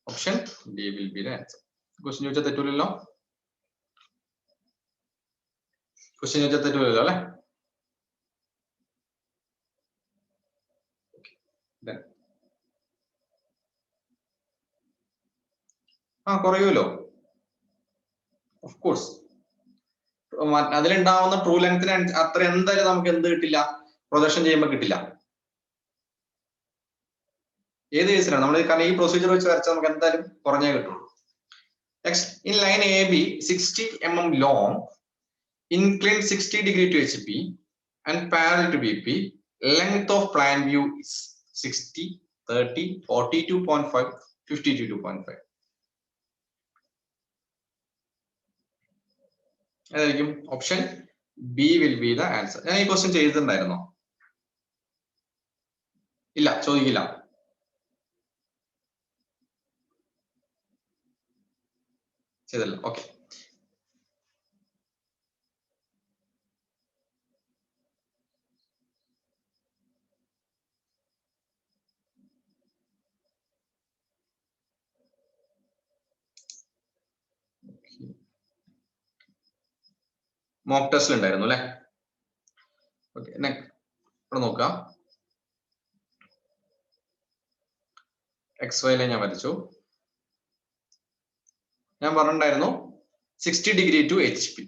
A: Option D will be the answer. Question ചോദിച്ചാൽ തെറ്റൂലല്ലോ? ക്വസ്റ്റ്യൻ ചോദിച്ചാൽ തെറ്റൂലല്ലോ അല്ലെ? കുറയുമല്ലോ, ഓഫ് കോഴ്സ്. അതിലുണ്ടാവുന്ന ട്രൂ ലെങ്ത്തിന് അത്ര എന്തായാലും നമുക്ക് എന്ത് കിട്ടില്ല, പ്രൊജക്ഷൻ ചെയ്യുമ്പോൾ കിട്ടില്ല. ഏത് കേസിലാണ് നമ്മൾ, കാരണം ഈ പ്രൊസീജിയർ വെച്ച് വരച്ചാൽ നമുക്ക് എന്തായാലും കുറഞ്ഞേ കിട്ടുള്ളൂ. Next, in line AB 60 mm long, inclined 60 degree to HP and parallel to BP, length of plan view is 60, 30, 42.5, 52.5. ഏതായിരിക്കും? Option B will be the answer. ഞാൻ ഈ ക്വസ്റ്റ്യൻ ചെയ്തിട്ടുണ്ടായിരുന്നോ? ഇല്ല, ചോദിക്കില്ല. ചെയ്തല്ലോ, ഓക്കെ. മോക്ക് ടെസ്റ്റിൽ ഉണ്ടായിരുന്നു അല്ലെ? ഓക്കെ, ഇവിടെ നോക്കാം. XY ഞാൻ വരച്ചു. ഞാൻ പറഞ്ഞിട്ടുണ്ടായിരുന്നു 60 ഡിഗ്രി ടു HP.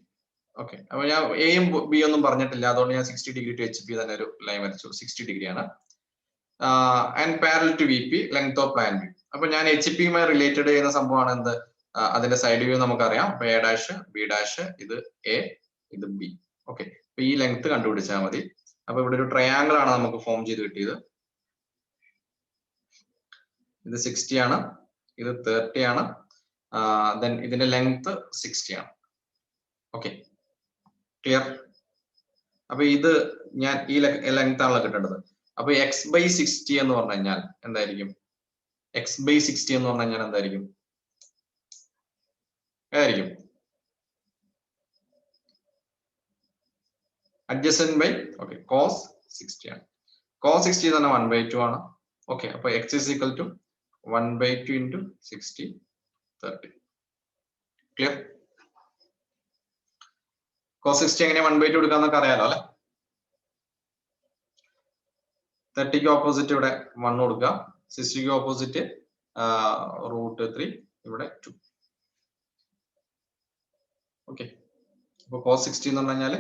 A: ഓക്കെ, അപ്പൊ ഞാൻ എയും ബി ഒന്നും പറഞ്ഞിട്ടില്ല, അതുകൊണ്ട് ഞാൻ 60 ഡിഗ്രി ടു HP തന്നെ ഒരു ലൈൻ വരച്ചു. 60 ഡിഗ്രി ആണ്. And parallel to VP, length of plan view. അപ്പൊ ഞാൻ HPയുമായി റിലേറ്റഡ് ചെയ്യുന്ന സംഭവമാണ് എന്ത്, അതിന്റെ സൈഡ് വ്യൂ നമുക്കറിയാം. അപ്പൊ A', B', ഇത് A, ഇത് B. ഓക്കെ, അപ്പൊ ഈ ലെങ്ത് കണ്ടുപിടിച്ചാൽ മതി. അപ്പൊ ഇവിടെ ഒരു ട്രയാങ്കിൾ ആണ് നമുക്ക് ഫോം ചെയ്ത് കിട്ടിയത്. ഇത് 60 ആണ്, ഇത് 30 ആണ്, ദെൻ ഇതിന്റെ ലെങ്ത് 60 ആണ്. Okay, clear? അപ്പൊ ഇത് ഞാൻ ഈ ലെങ്ത് ആണല്ലോ കിട്ടേണ്ടത്. അപ്പൊ x/60 എന്ന് പറഞ്ഞു കഴിഞ്ഞാൽ എന്തായിരിക്കും? x/60 എന്ന് പറഞ്ഞു കഴിഞ്ഞാൽ എന്തായിരിക്കും? ഏതായിരിക്കും? അഡ്ജസന്റ് ബൈ, ഓക്കെ, cos 60 ആണ്. cos 60 തന്നെ 1/2 ആണ്. ഓക്കെ, അപ്പൊ x is equal to 1/2 into 60, 30. Clear? cos 60 എങ്ങനെ 1/2 എടുക്കാന്നൊക്കെ അറിയാലോ അല്ലെ? 30ക്ക് ഓപ്പോസിറ്റ് ഇവിടെ 1 കൊടുക്കുക, 60ക്ക് ഓപ്പോസിറ്റ് √3, ഇവിടെ 2. ഓക്കെ, അപ്പൊ cos 60 എന്ന് പറഞ്ഞു കഴിഞ്ഞാൽ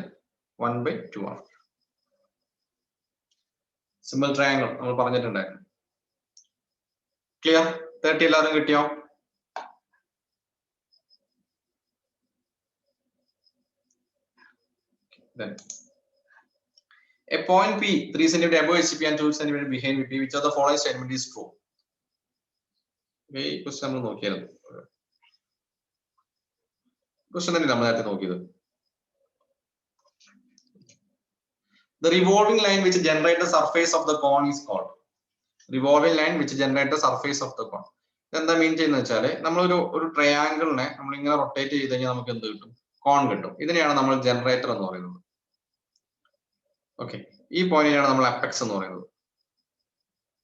A: 1/2 ആണ്. സിമ്പിൾ ട്രയാങ്കിൾ നമ്മൾ പറഞ്ഞിട്ടുണ്ടായിരുന്നു. ക്ലിയർ? 30 എല്ലാവരും കിട്ടിയോ? Then a point P 3 cm above HP and 2 cm behind VP, which of the following statement is true? ഈ ക്വസ്റ്റ്യൻ നമ്മൾ നോക്കിയായിരുന്നു. ക്വസ്റ്റ്യൻ തന്നെ നമ്മൾ നേരത്തെ നോക്കിയത്. The revolving line which generates the surface of the cone is called. Revolving line which generates the surface of the cone. എന്താ മീൻ ചെയ്യുന്നത് വെച്ചാല്, നമ്മളൊരു ട്രയാങ്കിളിനെ നമ്മൾ ഇങ്ങനെ റൊട്ടേറ്റ് ചെയ്ത് കഴിഞ്ഞാൽ നമുക്ക് എന്ത് കിട്ടും? കോൺ കിട്ടും. ഇതിനെയാണ് നമ്മൾ ജനറേറ്റർ എന്ന് പറയുന്നത്. ഓക്കെ, ഈ പോയിന്റിനാണ് നമ്മൾ അപ്പെക്സ് എന്ന് പറയുന്നത്.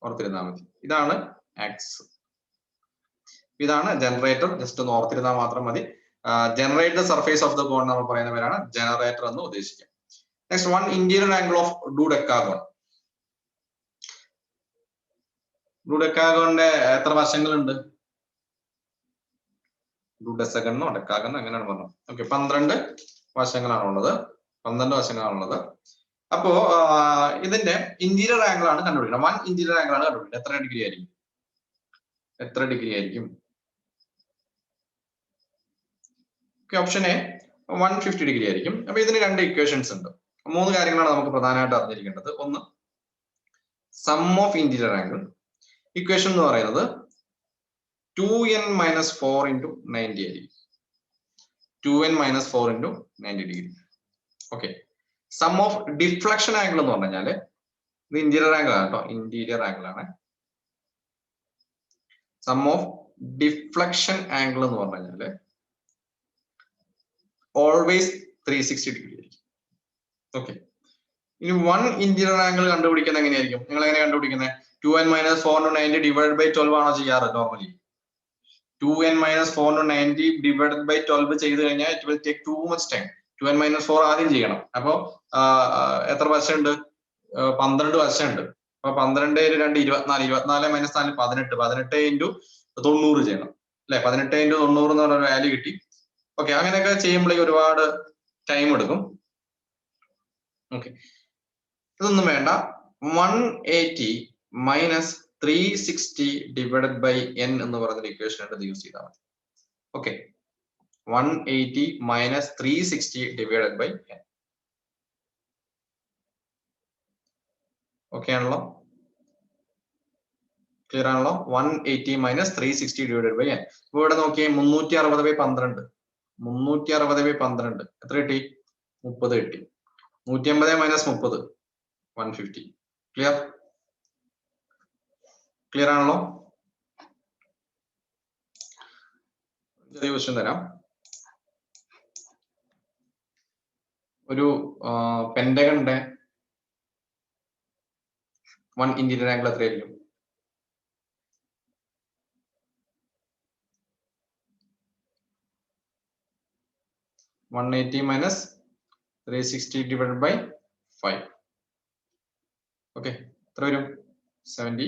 A: ഓർത്തിരുന്നാൽ മതി. ഇതാണ് ആക്സ്, ഇതാണ് ജനറേറ്റർ. ജസ്റ്റ് ഒന്ന് ഓർത്തിരുന്നാൽ മാത്രം മതി. Generate the surface of the cone നമ്മൾ പറയുന്ന പേരാണ് ജനറേറ്റർ എന്ന് ഉദ്ദേശിക്കാം. Next, one interior angle of dodecagon. ഡൂഡെക്കാഗോണിന്റെ എത്ര വശങ്ങളുണ്ട്? ഡൂഡെസഗണെന്നോ ഡെക്കാഗണോ എങ്ങനെയാണ് പറഞ്ഞത്? ഓക്കെ, 12 വശങ്ങളാണുള്ളത്. 12 വശങ്ങളാണുള്ളത്. അപ്പോ ഇതിന്റെ ഇന്റീരിയർ ആംഗിൾ ആണ് കണ്ടുപിടിക്കണം. 1 ഇന്റീരിയർ ആംഗിൾ ആണ് കണ്ടുപിടിക്കുന്നത്. എത്ര ഡിഗ്രി ആയിരിക്കും? എത്ര ഡിഗ്രി ആയിരിക്കും? ഓപ്ഷൻ എ 150 ഡിഗ്രി ആയിരിക്കും. അപ്പൊ ഇതിന് 2 ഇക്വേഷൻസ് ഉണ്ട്. 3 കാര്യങ്ങളാണ് നമുക്ക് പ്രധാനമായിട്ട് അറിഞ്ഞിരിക്കേണ്ടത്. ഒന്ന്, sum of interior angle. Equation എന്ന് പറയുന്നത് 2n - 4 × 90 ആയിരിക്കും. 2n - 4 × 90 degree. Okay, sum of deflection angle എന്ന് പറഞ്ഞു കഴിഞ്ഞാല്, ഇത് ഇന്റീരിയർ ആംഗിൾ ആണ് കേട്ടോ, ഇന്റീരിയർ ആംഗിൾ ആണ്. സം ഓഫ് ഡിഫ്ലക്ഷൻ ആംഗിൾ എന്ന് പറഞ്ഞു കഴിഞ്ഞാല് ഓൾവേസ് 360 ഡിഗ്രി ആയിരിക്കും. ഓക്കെ, ഇനി 1 ഇന്റീരിയർ ആംഗിൾ കണ്ടുപിടിക്കുന്നത് എങ്ങനെയായിരിക്കും? നിങ്ങൾ എങ്ങനെ കണ്ടുപിടിക്കുന്നത്? 2n - 4 × 90 ഡിവൈഡ് ബൈ 12 ആണോ ചെയ്യാറ് നോർമലി? 2n - 4 × 90 ഡിവൈഡ് ബൈ 12 ചെയ്ത് കഴിഞ്ഞാൽ it will take too much time. 2n - 4 ആദ്യം ചെയ്യണം. അപ്പോ എത്ര വശമുണ്ട്? 12 വശമുണ്ട്. അപ്പൊ 12 2 24, 24 മൈനസ് 4 18, 18 ഇൻറ്റു 90 ചെയ്യണം അല്ലെ? 18 ഇൻറ്റു 90 എന്ന് പറഞ്ഞ വാല്യൂ കിട്ടി. ഓക്കെ, അങ്ങനെയൊക്കെ ചെയ്യുമ്പോഴേക്ക് ഒരുപാട് ടൈം എടുക്കും. ഓക്കെ, ഇതൊന്നും വേണ്ട. 180 മൈനസ് 360 ഡിവൈഡഡ് ബൈ n എന്ന് പറയുന്ന ഇക്വേഷൻ ആയിട്ട് യൂസ് ചെയ്താൽ മതി. Okay, 180 minus 360 divided by n. Okay ആണല്ലോ? ക്ലിയർ ആണല്ലോ? 180 മൈനസ് 360 ഡിവൈഡഡ് ബൈ n. ഇപ്പൊ ഇവിടെ നോക്കിയേ 360 ബൈ 12, 360 ബൈ 12 എത്ര കിട്ടി? 30 കിട്ടി. 150 മൈനസ് 30 150. ക്ലിയർ? ക്ലിയർ ആണല്ലോ? ചെറിയ ക്വസ്റ്റ്യൻ തരാം. ഒരു പെന്റഗണിന്റെ 1 ഇന്റീരിയർ ആംഗിൾ എത്രയായിരിക്കും? One 180 minus 360 divided by 5. Okay, എത്ര വരും? 72.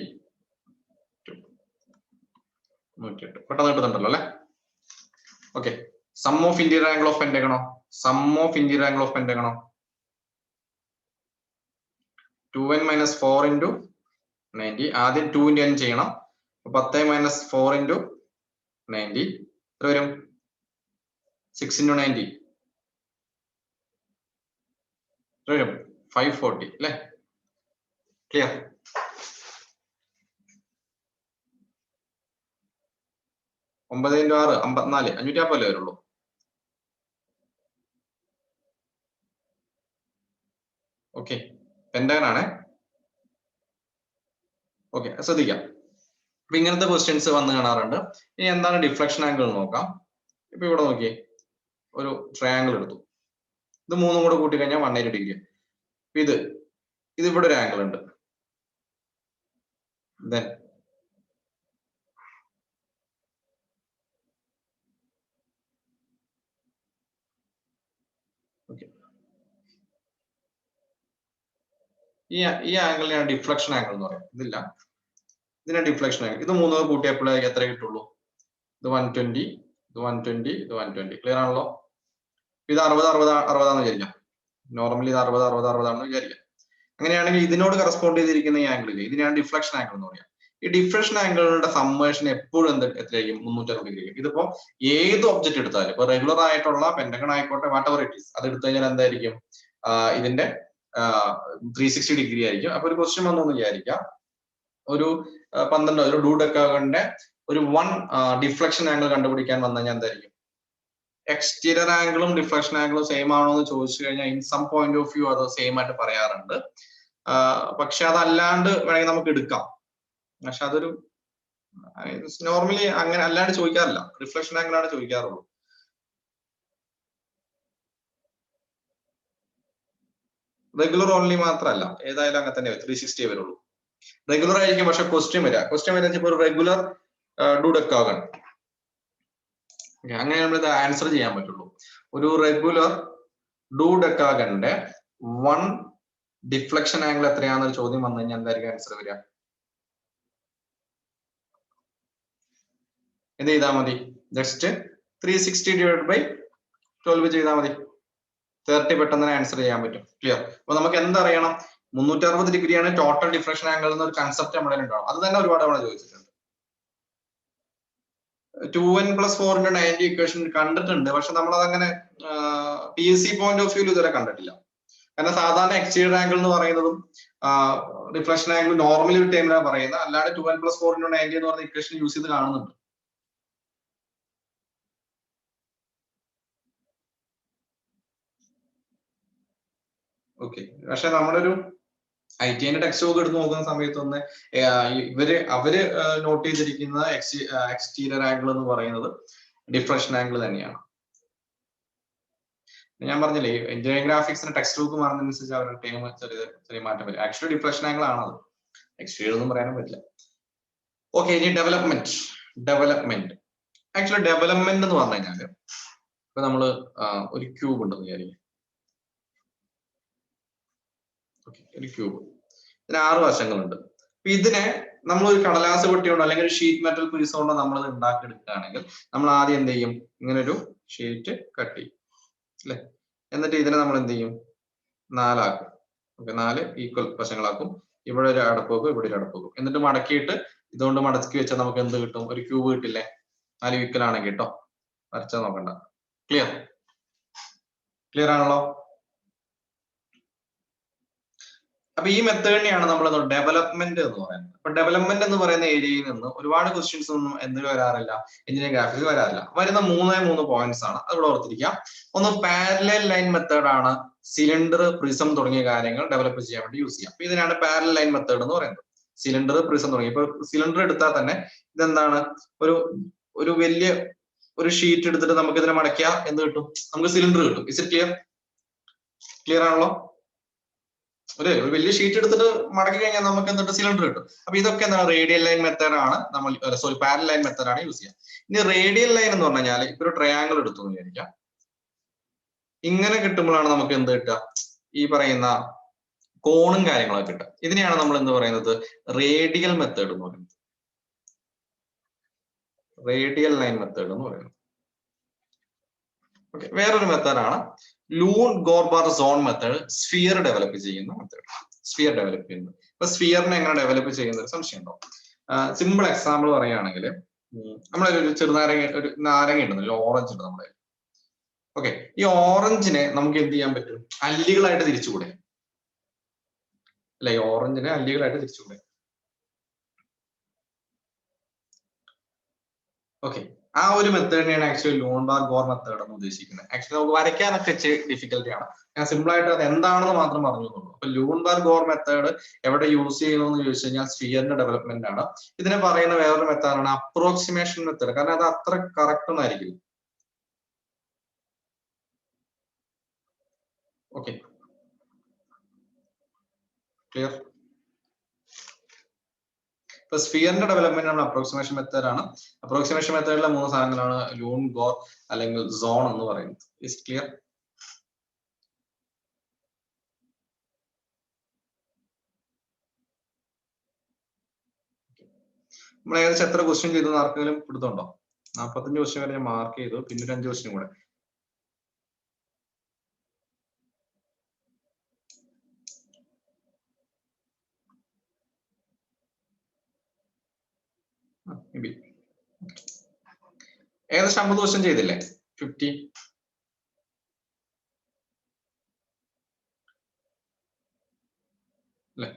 A: 108. പെട്ടെന്ന് കിട്ടുന്നുണ്ടല്ലോ അല്ലെ? Okay, sum of interior angle of പെന്റഗണോ? Sum of interior angle of പെന്റഗണോ? 2n minus 4 into 90. ആദ്യം 2 ഇൻറ്റു n ചെയ്യണം. 10 മൈനസ് 4 ഇൻറ്റു 90 എത്ര വരും? 6 ഇൻറ്റു 90 എത്ര വരും? 540 അല്ലെ? ക്ലിയർ? ഒമ്പത് ഇൻറ്റു 6 54, 550 വരുള്ളൂ. ഓക്കെ, പെന്റഗൺ ആണ്. ഓക്കെ, ശ്രദ്ധിക്കാം. അപ്പൊ ഇങ്ങനത്തെ ക്വസ്റ്റ്യൻസ് വന്ന് കാണാറുണ്ട്. ഇനി എന്താണ് ഡിഫ്ലക്ഷൻ ആംഗിൾ നോക്കാം. ഇപ്പൊ ഇവിടെ നോക്കിയേ, ഒരു ട്രയാംഗിൾ എടുത്തു. ഇത് മൂന്നും കൂടെ കൂട്ടി കഴിഞ്ഞാൽ 180 ഡിഗ്രി. ഇത് ഇവിടെ ഒരു ആംഗിൾ ഉണ്ട്. ദെൻ ഈ ആംഗിളിനെയാണ് ഡിഫ്ലക്ഷൻ ആംഗിൾ എന്ന് പറയുന്നത്. ഇതില്ല, ഇതിനെ ഡിഫ്ലക്ഷൻ ആംഗിൾ. ഇത് മൂന്നും കൂട്ടിയപ്പോൾ എത്ര കിട്ടുള്ളൂ? ഇത് 120, ഇത് 120, ഇത് 120. ക്ലിയർ ആണല്ലോ? ഇത് 60 60 60 വിചാരിക്കാം. നോർമലി ഇത് 60 60 60 ആണെന്ന് വിചാരിക്കാം. അങ്ങനെയാണെങ്കിൽ ഇതിനോട് കറസ്പോണ്ട് ചെയ്തിരിക്കുന്ന ഈ ആംഗിളിൽ ഇതിനെയാണ് ഡിഫ്ലക്ഷൻ ആംഗിൾ എന്ന് പറയാം. ഈ ഡിഫ്ലക്ഷൻ ആംഗിളുടെ സമ്മേഷൻ എപ്പോഴും എത്രയായിരിക്കും? 360 ഡിഗ്രി. ഇതിപ്പോ ഏത് ഒബ്ജക്ട് എടുത്താലും, ഇപ്പൊ റെഗുലർ ആയിട്ടുള്ള പെന്റഗൺ ആയിക്കോട്ടെ, വാട്ട് എവർ ഇറ്റ് ഈസ്, അത് എടുത്തു കഴിഞ്ഞാൽ എന്തായിരിക്കും? ഇതിന്റെ 360 ഡിഗ്രി ആയിരിക്കും. അപ്പൊ ഒരു ക്വസ്റ്റ്യൻ വന്നൊന്ന് വിചാരിക്കാം, ഒരു 12 ഒരു ഡൂഡെക്കാഗണിന്റെ ഒരു 1 ഡിഫ്ലക്ഷൻ ആംഗിൾ കണ്ടുപിടിക്കാൻ വന്നു കഴിഞ്ഞാൽ എന്തായിരിക്കും? എക്സ്റ്റീരിയർ ആംഗിളും ഡിഫ്ലക്ഷൻ ആംഗിളും സെയിം ആണോ എന്ന് ചോദിച്ചു കഴിഞ്ഞാൽ in some point of view അത് സെയിം ആയിട്ട് പറയാറുണ്ട്. പക്ഷെ അതല്ലാണ്ട് വേണമെങ്കിൽ നമുക്ക് എടുക്കാം. പക്ഷെ അതൊരു നോർമലി അങ്ങനെ അല്ലാണ്ട് ചോദിക്കാറില്ല. റിഫ്ലക്ഷൻ ആംഗിൾ ആണ് ചോദിക്കാറുള്ളൂ. റെഗുലർ ഓൺലി മാത്രമല്ല, ഏതായാലും അങ്ങനെ തന്നെ 360 വരുള്ളൂ. റെഗുലർ ആയിരിക്കും, പക്ഷെ ക്വസ്റ്റ്യൻ വരാൻ ഒരു റെഗുലർ ഡൂഡെക്കാഗൺ. അങ്ങനെ നമ്മൾ ഇത് ആൻസർ ചെയ്യാൻ പറ്റുള്ളൂ. ഒരു റെഗുലർ ഡൂഡെക്കാഗണിന്റെ 1 ഡിഫ്ലക്ഷൻ ആംഗിൾ എത്രയാണെന്നൊരു ചോദ്യം വന്നു കഴിഞ്ഞാൽ എന്തായിരിക്കും ആൻസർ വരിക? എന്ത് ചെയ്താൽ മതി? ജസ്റ്റ് 360 ഡിവൈഡ് ബൈ 12 ചെയ്താൽ മതി. 30 പെട്ടെന്ന് ആൻസർ ചെയ്യാൻ പറ്റും. ക്ലിയർ? അപ്പൊ നമുക്ക് എന്തറിയണം? 360 ഡിഗ്രിയാണ് ടോട്ടൽ ഡിഫ്ലക്ഷൻ ആംഗിൾ എന്നൊരു കൺസെപ്റ്റ് നമ്മുടെ ഉണ്ടാവും. അത് തന്നെ ഒരുപാട് തവണ ചോദിച്ചിട്ടുണ്ട്. 2n plus 4 into 90 ഇക്വേഷൻ കണ്ടിട്ടുണ്ട്, പക്ഷെ നമ്മൾ അതങ്ങനെ PSC പോയിന്റ് ഓഫ് വ്യൂ ഇതുവരെ കണ്ടിട്ടില്ല. കാരണം സാധാരണ എക്സ്റ്റീരിയർ ആംഗിൾ എന്ന് പറയുന്നതും റിഫ്ലക്ഷൻ ആംഗിൾ നോർമലി ഒരു ടൈമിലാണ് പറയുന്നത്. അല്ലാണ്ട് 2n plus 4 into 90 എന്ന് പറയുന്ന ഇക്വേഷൻ യൂസ് ചെയ്ത് കാണുന്നുണ്ട്. ഓക്കെ, പക്ഷെ നമ്മുടെ ഒരു ITന്റെ ടെക്സ്റ്റ് ബുക്ക് എടുത്ത് നോക്കുന്ന സമയത്തൊന്ന് അവര് നോട്ട് ചെയ്തിരിക്കുന്ന എക്സ്റ്റീരിയർ ആംഗിൾ എന്ന് പറയുന്നത് ഡിഫ്ലക്ഷൻ ആംഗിൾ തന്നെയാണ്. ഞാൻ പറഞ്ഞില്ലേ, എഞ്ചിനീയറിംഗ് ഗ്രാഫിക്സിന്റെ ടെക്സ്റ്റ് ബുക്ക് മാറുന്നതിനനുസരിച്ച് അവരുടെ ടൈം ചെറിയ മാറ്റം വരും. ആക്ച്വലി ഡിഫ്ലക്ഷൻ ആംഗിൾ ആണത്, എക്സ്റ്റീരിയർ ഒന്നും പറയാനും പറ്റില്ല. ഓക്കെ, ഇനി ഡെവലപ്മെന്റ്. ആക്ച്വലി ഡെവലപ്മെന്റ് എന്ന് പറഞ്ഞു കഴിഞ്ഞാല് ഇപ്പൊ നമ്മള് ഒരു ക്യൂബ് ഉണ്ടെന്ന് വിചാരിക്കും. ഒരു ക്യൂബ് ഇതിന് 6 വശങ്ങളുണ്ട്. അപ്പൊ ഇതിനെ നമ്മളൊരു കടലാസ് പൊട്ടിയോണ്ടോ അല്ലെങ്കിൽ ഒരു ഷീറ്റ് മെറ്റൽ പീസ് കൊണ്ടോ നമ്മൾ ഉണ്ടാക്കിയെടുക്കുകയാണെങ്കിൽ നമ്മൾ ആദ്യം എന്ത് ചെയ്യും, ഇങ്ങനെ ഒരു ഷീറ്റ് കട്ട് ചെയ്യും അല്ലെ. എന്നിട്ട് ഇതിനെ നമ്മൾ എന്ത് ചെയ്യും, 4 ആക്കും. ഓക്കെ, 4 ഈക്വൽ വശങ്ങളാക്കും. ഇവിടെ ഒരു അടപ്പ് വെക്കും, ഇവിടെ ഒരു അടപ്പ് വെക്കും. എന്നിട്ട് മടക്കിയിട്ട് ഇതുകൊണ്ട് മടക്കി വെച്ചാൽ നമുക്ക് എന്ത് കിട്ടും, ഒരു ക്യൂബ് കിട്ടില്ലേ. 4 ഈക്വൽ ആണെങ്കിൽ കേട്ടോ, വരച്ചാൽ നോക്കണ്ട. ക്ലിയർ ആണല്ലോ. അപ്പൊ ഈ മെത്തേഡിനെയാണ് നമ്മൾ ഡെവലപ്മെന്റ് എന്ന് പറയുന്നത്. അപ്പൊ ഡെവലപ്മെന്റ് എന്ന് പറയുന്ന ഏരിയയിൽ നിന്ന് ഒരുപാട് ക്വസ്റ്റ്യൻസ് ഒന്നും എന്തിൽ വരാറില്ല, എഞ്ചിനീയറിംഗ് ഗ്രാഫിക്സ് വരാറില്ല. വരുന്ന 3 പോയിന്റ്സ് ആണ്, അത് ഇവിടെ ഓർത്തിരിക്കാം. ഒന്ന് പാരലൽ ലൈൻ മെത്തേഡ് ആണ്, സിലിണ്ടർ, പ്രിസം തുടങ്ങിയ കാര്യങ്ങൾ ഡെവലപ്പ് ചെയ്യാൻ വേണ്ടി യൂസ് ചെയ്യാം. അപ്പൊ ഇതിനാണ് പാരലൽ ലൈൻ മെത്തേഡ് എന്ന് പറയുന്നത്. സിലിണ്ടർ, പ്രിസം തുടങ്ങി. ഇപ്പൊ സിലിണ്ടർ എടുത്താൽ തന്നെ ഇതെന്താണ്, ഒരു വലിയ ഒരു ഷീറ്റ് എടുത്തിട്ട് നമുക്ക് ഇതിനെ മടക്കിയാൽ എന്ത് കിട്ടും, നമുക്ക് സിലിണ്ടർ കിട്ടും. ഇസ് ഇറ്റ് ക്ലിയർ ആണല്ലോ. ഒരു വലിയ ഷീറ്റ് എടുത്തിട്ട് മടക്കി കഴിഞ്ഞാൽ നമുക്ക് എന്തുണ്ട്, സിലിണ്ടർ കിട്ടും. അപ്പൊ ഇതൊക്കെ എന്താണ്, റേഡിയൽ ലൈൻ മെത്തേഡ് ആണ് നമ്മൾ, സോറി പാരലൽ ലൈൻ മെത്തേഡ് ആണ് യൂസ് ചെയ്യുക. ഇനി റേഡിയൽ ലൈൻ എന്ന് പറഞ്ഞു കഴിഞ്ഞാൽ ഇപ്പൊ ഒരു ട്രയാങ്കിൾ എടുത്തു എന്ന് വിചാരിക്കാം. ഇങ്ങനെ കിട്ടുമ്പോഴാണ് നമുക്ക് എന്ത് കിട്ടുക, ഈ പറയുന്ന കോണും കാര്യങ്ങളൊക്കെ കിട്ടുക. ഇതിനെയാണ് നമ്മൾ എന്ത് പറയുന്നത്, റേഡിയൽ മെത്തേഡ് എന്ന് പറയുന്നത്. റേഡിയൽ ലൈൻ മെത്തേഡ് എന്ന് പറയുന്നത്. ഓക്കെ, വേറൊരു മെത്തേഡാണ് lune gore or zone method, sphere develop ചെയ്യുന്ന മെത്തേഡ്. സ്ഫിയർ ഡെവലപ്പ് ചെയ്യുന്നത്. ഇപ്പൊ സ്ഫിയറിനെ എങ്ങനെ ഡെവലപ്പ് ചെയ്യുന്ന ഒരു സംശയം ഉണ്ടോ? സിമ്പിൾ എക്സാമ്പിൾ പറയുകയാണെങ്കിൽ നമ്മളൊരു ചെറുനാരങ്ങ, ഒരു നാരങ്ങ ഉണ്ടെന്നല്ലോ, ഓറഞ്ച് ഉണ്ട് നമ്മുടെ. ഓക്കെ, ഈ ഓറഞ്ചിനെ നമുക്ക് എന്ത് ചെയ്യാൻ പറ്റും, അല്ലികളായിട്ട് തിരിച്ചുകൂടെ അല്ലെ? ഓറഞ്ചിനെ അല്ലികളായിട്ട് തിരിച്ചുകൂടെ? ഓക്കെ, ആ ഒരു മെത്തേഡിനെയാണ് ആക്ച്വലി ലൂൺബാർ ഗോർ മെത്തേഡ് എന്ന് ഉദ്ദേശിക്കുന്നത്. ആക്ച്വലി നമുക്ക് വരയ്ക്കാനൊക്കെ ഡിഫിക്കൽട്ടി ആണ്. ഞാൻ സിമ്പിൾ ആയിട്ട് അത് എന്താണെന്ന് മാത്രം പറഞ്ഞു തന്നുള്ളൂ. അപ്പൊ ലൂൺബാർ ഗോർ മെത്തേഡ് എവിടെ യൂസ് ചെയ്യുന്നു എന്ന് ചോദിച്ചു കഴിഞ്ഞാൽ സ്ഫിയറിന്റെ ഡെവലപ്മെന്റ് ആണ്. ഇതിനെ പറയുന്ന വേറൊരു മെത്തേഡാണ് അപ്രോക്സിമേഷൻ മെത്തേഡ്. കാരണം അത് അത്ര കറക്റ്റ് ഒന്നും ആയിരിക്കും. Okay, clear. ഇപ്പൊ സ്ഫിയറിന്റെ ഡെവലപ്മെന്റ് നമ്മൾ അപ്രോക്സിമേഷൻ മെത്തേഡ് ആണ്. അപ്രോക്സിമേഷൻ മെത്തേഡിലെ 3 സാധനങ്ങളാണ് ലൂൺ, ഗോർ അല്ലെങ്കിൽ സോൺ എന്ന് പറയുന്നത്. Is clear? നമ്മൾ ഏകദേശം എത്ര ക്വസ്റ്റ്യൻ ചെയ്തു ആർക്കെങ്കിലും പിടുത്തുണ്ടോ? 45 ക്വസ്റ്റ്യൻ വരെ ഞാൻ മാർക്ക് ചെയ്തു, പിന്നെ ഒരു 5 ക്വസ്റ്റ്യൻ കൂടെ. ഏകദേശം 50 ക്വസ്റ്റ്യൻ ചെയ്തില്ലേ? 50. അല്ലെ?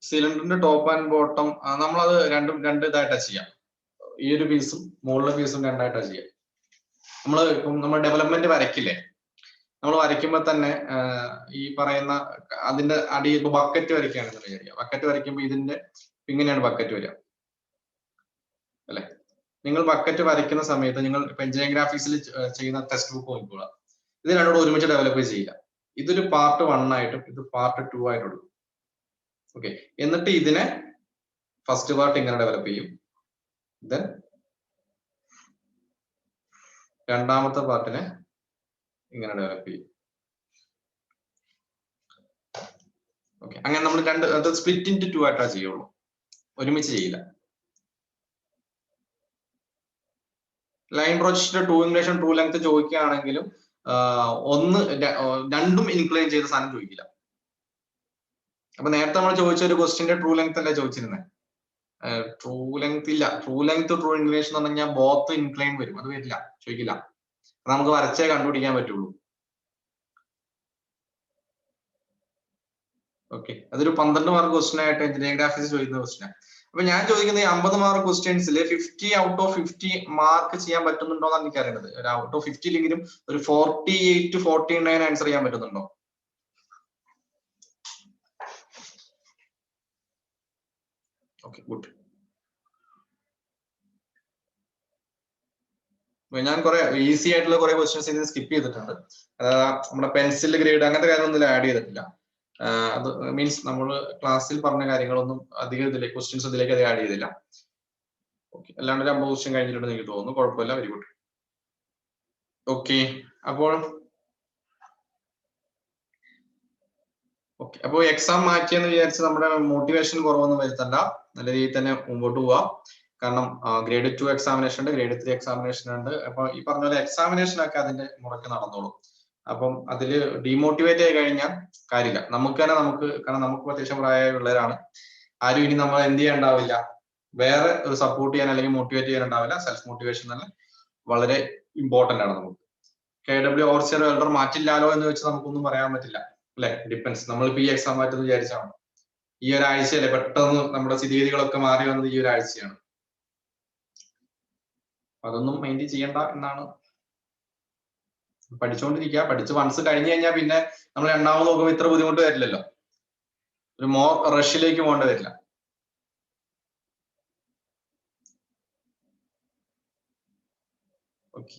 A: സിലിണ്ടറിന്റെ ടോപ്പ് ആൻഡ് ബോട്ടം നമ്മളത് രണ്ട് ഇതായിട്ടാ ചെയ്യാം. ഈ ഒരു പീസും മുകളിലെ പീസും രണ്ടായിട്ടാ ചെയ്യാം. നമ്മൾ ഡെവലപ്മെന്റ് വരയ്ക്കില്ലേ, നമ്മൾ വരയ്ക്കുമ്പോൾ തന്നെ ഈ പറയുന്ന അതിന്റെ അടി, ഇപ്പൊ ബക്കറ്റ് വരയ്ക്കുകയാണെന്ന് വിചാരിക്കുക. ബക്കറ്റ് വരയ്ക്കുമ്പോൾ ഇതിന്റെ ഇങ്ങനെയാണ് ബക്കറ്റ് വരിക അല്ലെ? നിങ്ങൾ ബക്കറ്റ് വരയ്ക്കുന്ന സമയത്ത് നിങ്ങൾ എഞ്ചിനീയറിംഗ് ഗ്രാഫിക്സിൽ ചെയ്യുന്ന ടെക്സ്റ്റ് ബുക്ക് നോക്കിക്കോളാം. ഇത് രണ്ടോട് ഒരുമിച്ച് ഡെവലപ്പ് ചെയ്യില്ല. ഇതൊരു പാർട്ട് 1 ആയിട്ടും ഇത് പാർട്ട് 2 ആയിട്ടും എടുക്കും. ഓക്കെ, എന്നിട്ട് ഇതിനെ ഫസ്റ്റ് പാർട്ട് ഇങ്ങനെ ഡെവലപ്പ് ചെയ്യും, ദെൻ രണ്ടാമത്തെ പാർട്ടിനെ ഇങ്ങനെ ഡെവലപ്പ് ചെയ്യും. ഓക്കെ, അങ്ങനെ നമ്മൾ സ്പ്ലിറ്റ് ഇൻറ്റു 2 ആയിട്ടാ ചെയ്യുള്ളൂ, ഒരുമിച്ച് ചെയ്യില്ല. Line projection, true inclination, true length ചോദിക്കുകയാണെങ്കിലും രണ്ടും ഇൻക്ലൈൻ ചെയ്ത സാധനം ചോദിക്കില്ല. അപ്പൊ നേരത്തെ നമ്മൾ ചോദിച്ച ഒരു ക്വസ്റ്റിന്റെ ട്രൂ ലെങ്ത് അല്ലേ ചോദിച്ചിരുന്നത്? ട്രൂ ലെങ്ത് ഇല്ല. ട്രൂ ലെങ്ത്, ട്രൂ ഇൻക്ലിനേഷൻ എന്ന് പറഞ്ഞാൽ ബോത്ത് ഇൻക്ലൈൻ വരും, അത് വരില്ല, ചോദിക്കില്ല. നമുക്ക് വരച്ചേ കണ്ടുപിടിക്കാൻ പറ്റുള്ളൂ. ഓക്കെ, അതൊരു 12 മാർക്ക് ക്വസ്റ്റ്യൻ ആയിട്ട് എഞ്ചിനീയറിംഗ് ഗ്രാഫിക്സ് ചോദിക്കുന്ന ക്വസ്റ്റ്യൻ. അപ്പൊ ഞാൻ ചോദിക്കുന്നത് 50 മാർക്ക് ക്വസ്റ്റ്യൻസിൽ 50 ഔട്ട് ഓഫ് 50 മാർക്ക് ചെയ്യാൻ പറ്റുന്നുണ്ടോ എന്നാണ് എനിക്ക് അറിയുന്നത്. ഒരു ഔട്ട് ഓഫ് 50 ഇല്ലെങ്കിലും ഒരു 48 49 ആൻസർ ചെയ്യാൻ പറ്റുന്നുണ്ടോ? Okay, good. ഞാൻ കുറെ ഈസി ആയിട്ടുള്ള കുറെ ക്വസ്റ്റ്യൻസ് ഇതിന് സ്കിപ്പ് ചെയ്തിട്ടുണ്ട്. നമ്മുടെ പെൻസിൽ ഗ്രേഡ് അങ്ങനത്തെ കാര്യമൊന്നും ആഡ് ചെയ്തിട്ടില്ല. അത് മീൻസ് നമ്മൾ ക്ലാസ്സിൽ പറഞ്ഞ കാര്യങ്ങളൊന്നും അധികം ഇതിലേക്ക് ക്വസ്റ്റ്യൻസ് ഇതിലേക്ക് അത് ആഡ് ചെയ്തില്ല. ഓക്കെ, അല്ലാണ്ട് ഒരു 50 ക്വസ്റ്റ്യൻ കഴിഞ്ഞിട്ടുണ്ടെന്ന് എനിക്ക് തോന്നുന്നു. കുഴപ്പമില്ല, വെരി ഗുഡ്. ഓക്കെ, അപ്പോൾ ഓക്കെ, അപ്പോൾ എക്സാം മാറ്റിയെന്ന് വിചാരിച്ച് നമ്മുടെ മോട്ടിവേഷൻ കുറവൊന്നും വരുത്തണ്ട, നല്ല രീതിയിൽ തന്നെ മുമ്പോട്ട് പോവാം. കാരണം ഗ്രേഡ് 2 എക്സാമിനേഷൻ ഉണ്ട്, ഗ്രേഡ് 3 എക്സാമിനേഷൻ ഉണ്ട്. അപ്പൊ ഈ പറഞ്ഞ പോലെ എക്സാമിനേഷൻ ഒക്കെ അതിന്റെ മുറയ്ക്ക് നടന്നോളും. അപ്പം അതില് ഡീമോട്ടിവേറ്റ് ആയി കഴിഞ്ഞാൽ കാര്യമില്ല. കാരണം നമുക്ക് അത്യാവശ്യം പ്രായമുള്ളവരാണ്. ആരും ഇനി നമ്മൾ എന്ത് ചെയ്യാനുണ്ടാവില്ല, വേറെ ഒരു സപ്പോർട്ട് ചെയ്യാൻ അല്ലെങ്കിൽ മോട്ടിവേറ്റ് ചെയ്യാനുണ്ടാവില്ല. സെൽഫ് മോട്ടിവേഷൻ തന്നെ വളരെ ഇമ്പോർട്ടന്റ് ആണ് നമുക്ക്. KW ഓവർസിയർ വെൽഡർ മാറ്റില്ലാലോ എന്ന് വെച്ച് നമുക്കൊന്നും പറയാൻ പറ്റില്ല അല്ലെ. ഡിപ്പെൻസ്. നമ്മളിപ്പോ ഈ എക്സാം മാറ്റെന്ന് വിചാരിച്ചാണ്, ഈ ഒരാഴ്ചയല്ലേ പെട്ടെന്ന് നമ്മുടെ സ്ഥിതിഗതികളൊക്കെ മാറി വന്നത് ഈ ഒരാഴ്ചയാണ്. അതൊന്നും മൈൻഡ് ചെയ്യണ്ട എന്നാണ്. പഠിച്ചുകൊണ്ടിരിക്കുക. പഠിച്ച് വൺസ് കഴിഞ്ഞു കഴിഞ്ഞാൽ പിന്നെ നമ്മൾ രണ്ടാമത് നോക്കുമ്പോൾ ഇത്ര ബുദ്ധിമുട്ട് വരില്ലല്ലോ, ഒരു മോർ റഷിലേക്ക് പോകേണ്ടി വരില്ല. Okay,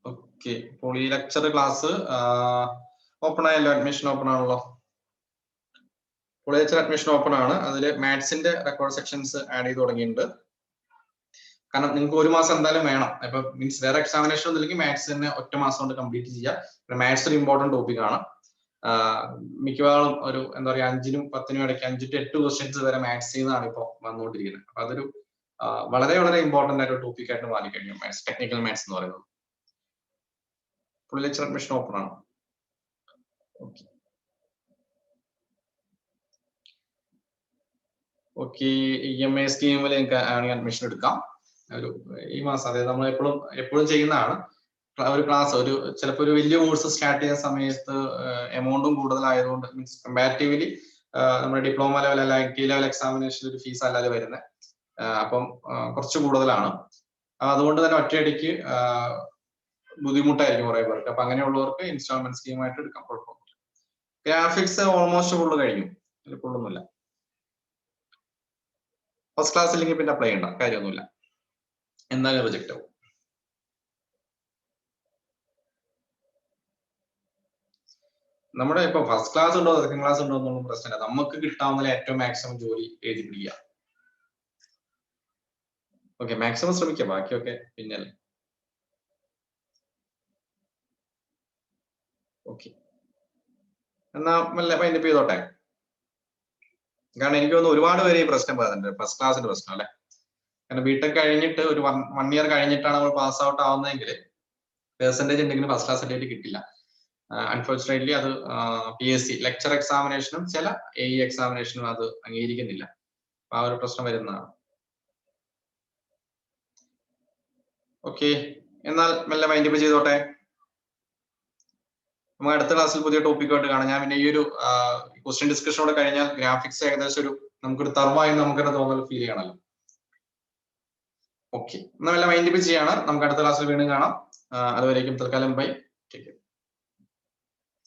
A: okay. ഇപ്പോൾ ഈ ലെക്ചർ ക്ലാസ് ഓപ്പൺ ആയല്ലോ, അഡ്മിഷൻ ഓപ്പൺ ആണല്ലോ. ലെക്ചർ അഡ്മിഷൻ ഓപ്പൺ ആണ്. അതിൽ മാത്സിന്റെ റെക്കോർഡ് സെക്ഷൻസ് ആഡ് ചെയ്ത് തുടങ്ങിയിട്ടുണ്ട്. കാരണം നിങ്ങൾക്ക് ഒരു മാസം എന്തായാലും വേണം. ഇപ്പൊ മീൻസ് വേറെ എക്സാമിനേഷൻ ഒന്നുമില്ലെങ്കിൽ മാത്സ് തന്നെ ഒറ്റ മാസം കൊണ്ട് കംപ്ലീറ്റ് ചെയ്യുക. മാത്സ് ഒരു ഇമ്പോർട്ടന്റ് ടോപ്പിക് ആണ്. മിക്കവാറും ഒരു എന്താ പറയുക 5-നും 10-നും ഇടയ്ക്ക് 5 to 8 ക്വസ്റ്റ്യൻസ് വരെ മാത്സ് ചെയ്യുന്നതാണ് ഇപ്പോൾ വന്നുകൊണ്ടിരിക്കുന്നത്. അപ്പൊ അതൊരു വളരെ വളരെ ഇമ്പോർട്ടന്റ് ആയിട്ട് ടോപ്പിക് ആയിട്ട് മാറിക്കഴിഞ്ഞു മാത്സ്, ടെക്നിക്കൽ മാത്സ് എന്ന് പറയുന്നത്. ഫുൾ ലെക്ചർ അഡ്മിഷൻ ഓപ്പൺ ആണ്. Okay, okay. EMI സ്കീമിൽ നിങ്ങൾക്ക് അഡ്മിഷൻ എടുക്കാം. ഒരു ഈ മാസം, അതായത് നമ്മൾ എപ്പോഴും ചെയ്യുന്നതാണ്. ഒരു ക്ലാസ് ചിലപ്പോൾ ഒരു വലിയ കോഴ്സ് സ്റ്റാർട്ട് ചെയ്യുന്ന സമയത്ത് എമൗണ്ടും കൂടുതലായതുകൊണ്ട്, മീൻസ് കമ്പാരിറ്റീവ്ലി നമ്മുടെ ഡിപ്ലോമ ലെവൽ അല്ല IT ലെവൽ എക്സാമിനേഷൻ ഒരു ഫീസ് അല്ലാതെ വരുന്നത്. അപ്പം കുറച്ച് കൂടുതലാണ്. അതുകൊണ്ട് തന്നെ ഒറ്റയടിക്ക് ബുദ്ധിമുട്ടായിരിക്കും കുറെ പേർക്ക്. അപ്പൊ അങ്ങനെയുള്ളവർക്ക് ഇൻസ്റ്റാൾമെന്റ് സ്കീമായിട്ട് എടുക്കാം, കുഴപ്പമൊന്നുമില്ല. ഗ്രാഫിക്സ് ഓൾമോസ്റ്റ് ഫുള്ള് കഴിഞ്ഞു, ഫുള്ളൊന്നുമില്ല. ഫസ്റ്റ് ക്ലാസ് ഇല്ലെങ്കിൽ പിന്നെ അപ്ലൈ ചെയ്യണ്ട, കാര്യമൊന്നുമില്ല, എന്തായാലും റിജക്ട് ആവും. നമ്മുടെ ഇപ്പൊ ഫസ്റ്റ് ക്ലാസ് ഉണ്ടോ സെക്കൻഡ് ക്ലാസ് ഉണ്ടോ എന്നുള്ള പ്രശ്നമില്ല. നമുക്ക് കിട്ടാവുന്ന ഏറ്റവും മാക്സിമം ജോലി എഴുതി പിടിക്കുക. ഓക്കെ, മാക്സിമം ശ്രമിക്കാം, ബാക്കിയൊക്കെ പിന്നെ. ഓക്കെ, എന്നാ മൈൻഡ് അപ്പ് ചെയ്തോട്ടെ. കാരണം എനിക്ക് തോന്നുന്നു ഒരുപാട് പേര് ഈ പ്രശ്നം പറയുന്നുണ്ട്, ഫസ്റ്റ് ക്ലാസ്സിന്റെ പ്രശ്നം അല്ലെ. കാരണം ബിടെക് കഴിഞ്ഞിട്ട് ഒരു 1 year കഴിഞ്ഞിട്ടാണ് നമ്മൾ പാസ് ഔട്ട് ആവുന്നതെങ്കിൽ പെർസെന്റേജ് ഉണ്ടെങ്കിൽ ഫസ്റ്റ് ക്ലാസ് സർട്ടിഫിക്കറ്റ് കിട്ടില്ല. അൺഫോർച്ചുനേറ്റ്ലി അത് PSC ലെക്ചർ എക്സാമിനേഷനും ചില AE എക്സാമിനേഷനും അത് അംഗീകരിക്കുന്നില്ല. ആ ഒരു പ്രശ്നം വരുന്നതാണ്. ഓക്കെ, എന്നാൽ മെല്ലെ മൈൻഡ് അപ്പ് ചെയ്തോട്ടെ. നമുക്ക് അടുത്ത ക്ലാസ്സിൽ പുതിയ ടോപ്പിക്കുമായിട്ട് കാണാം. ഞാൻ പിന്നെ ഈ ഒരു ക്വസ്റ്റ്യൻ ഡിസ്കഷനോടെ കഴിഞ്ഞാൽ ഗ്രാഫിക്സ് ഏകദേശം നമുക്കൊരു തർവായി നമുക്ക് തന്നെ തോന്നൽ ഫീൽ ചെയ്യണമല്ലോ. ഓക്കെ, എന്നാൽ മെല്ലെ മൈൻഡ് അപ്പ് ചെയ്യാണ്. നമുക്ക് അടുത്ത ക്ലാസ്സിൽ വീണ്ടും കാണാം. അതുവരേക്കും തൽക്കാലം ബൈ.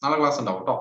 A: നാളെ ക്ലാസ് ഉണ്ടാവും കേട്ടോ.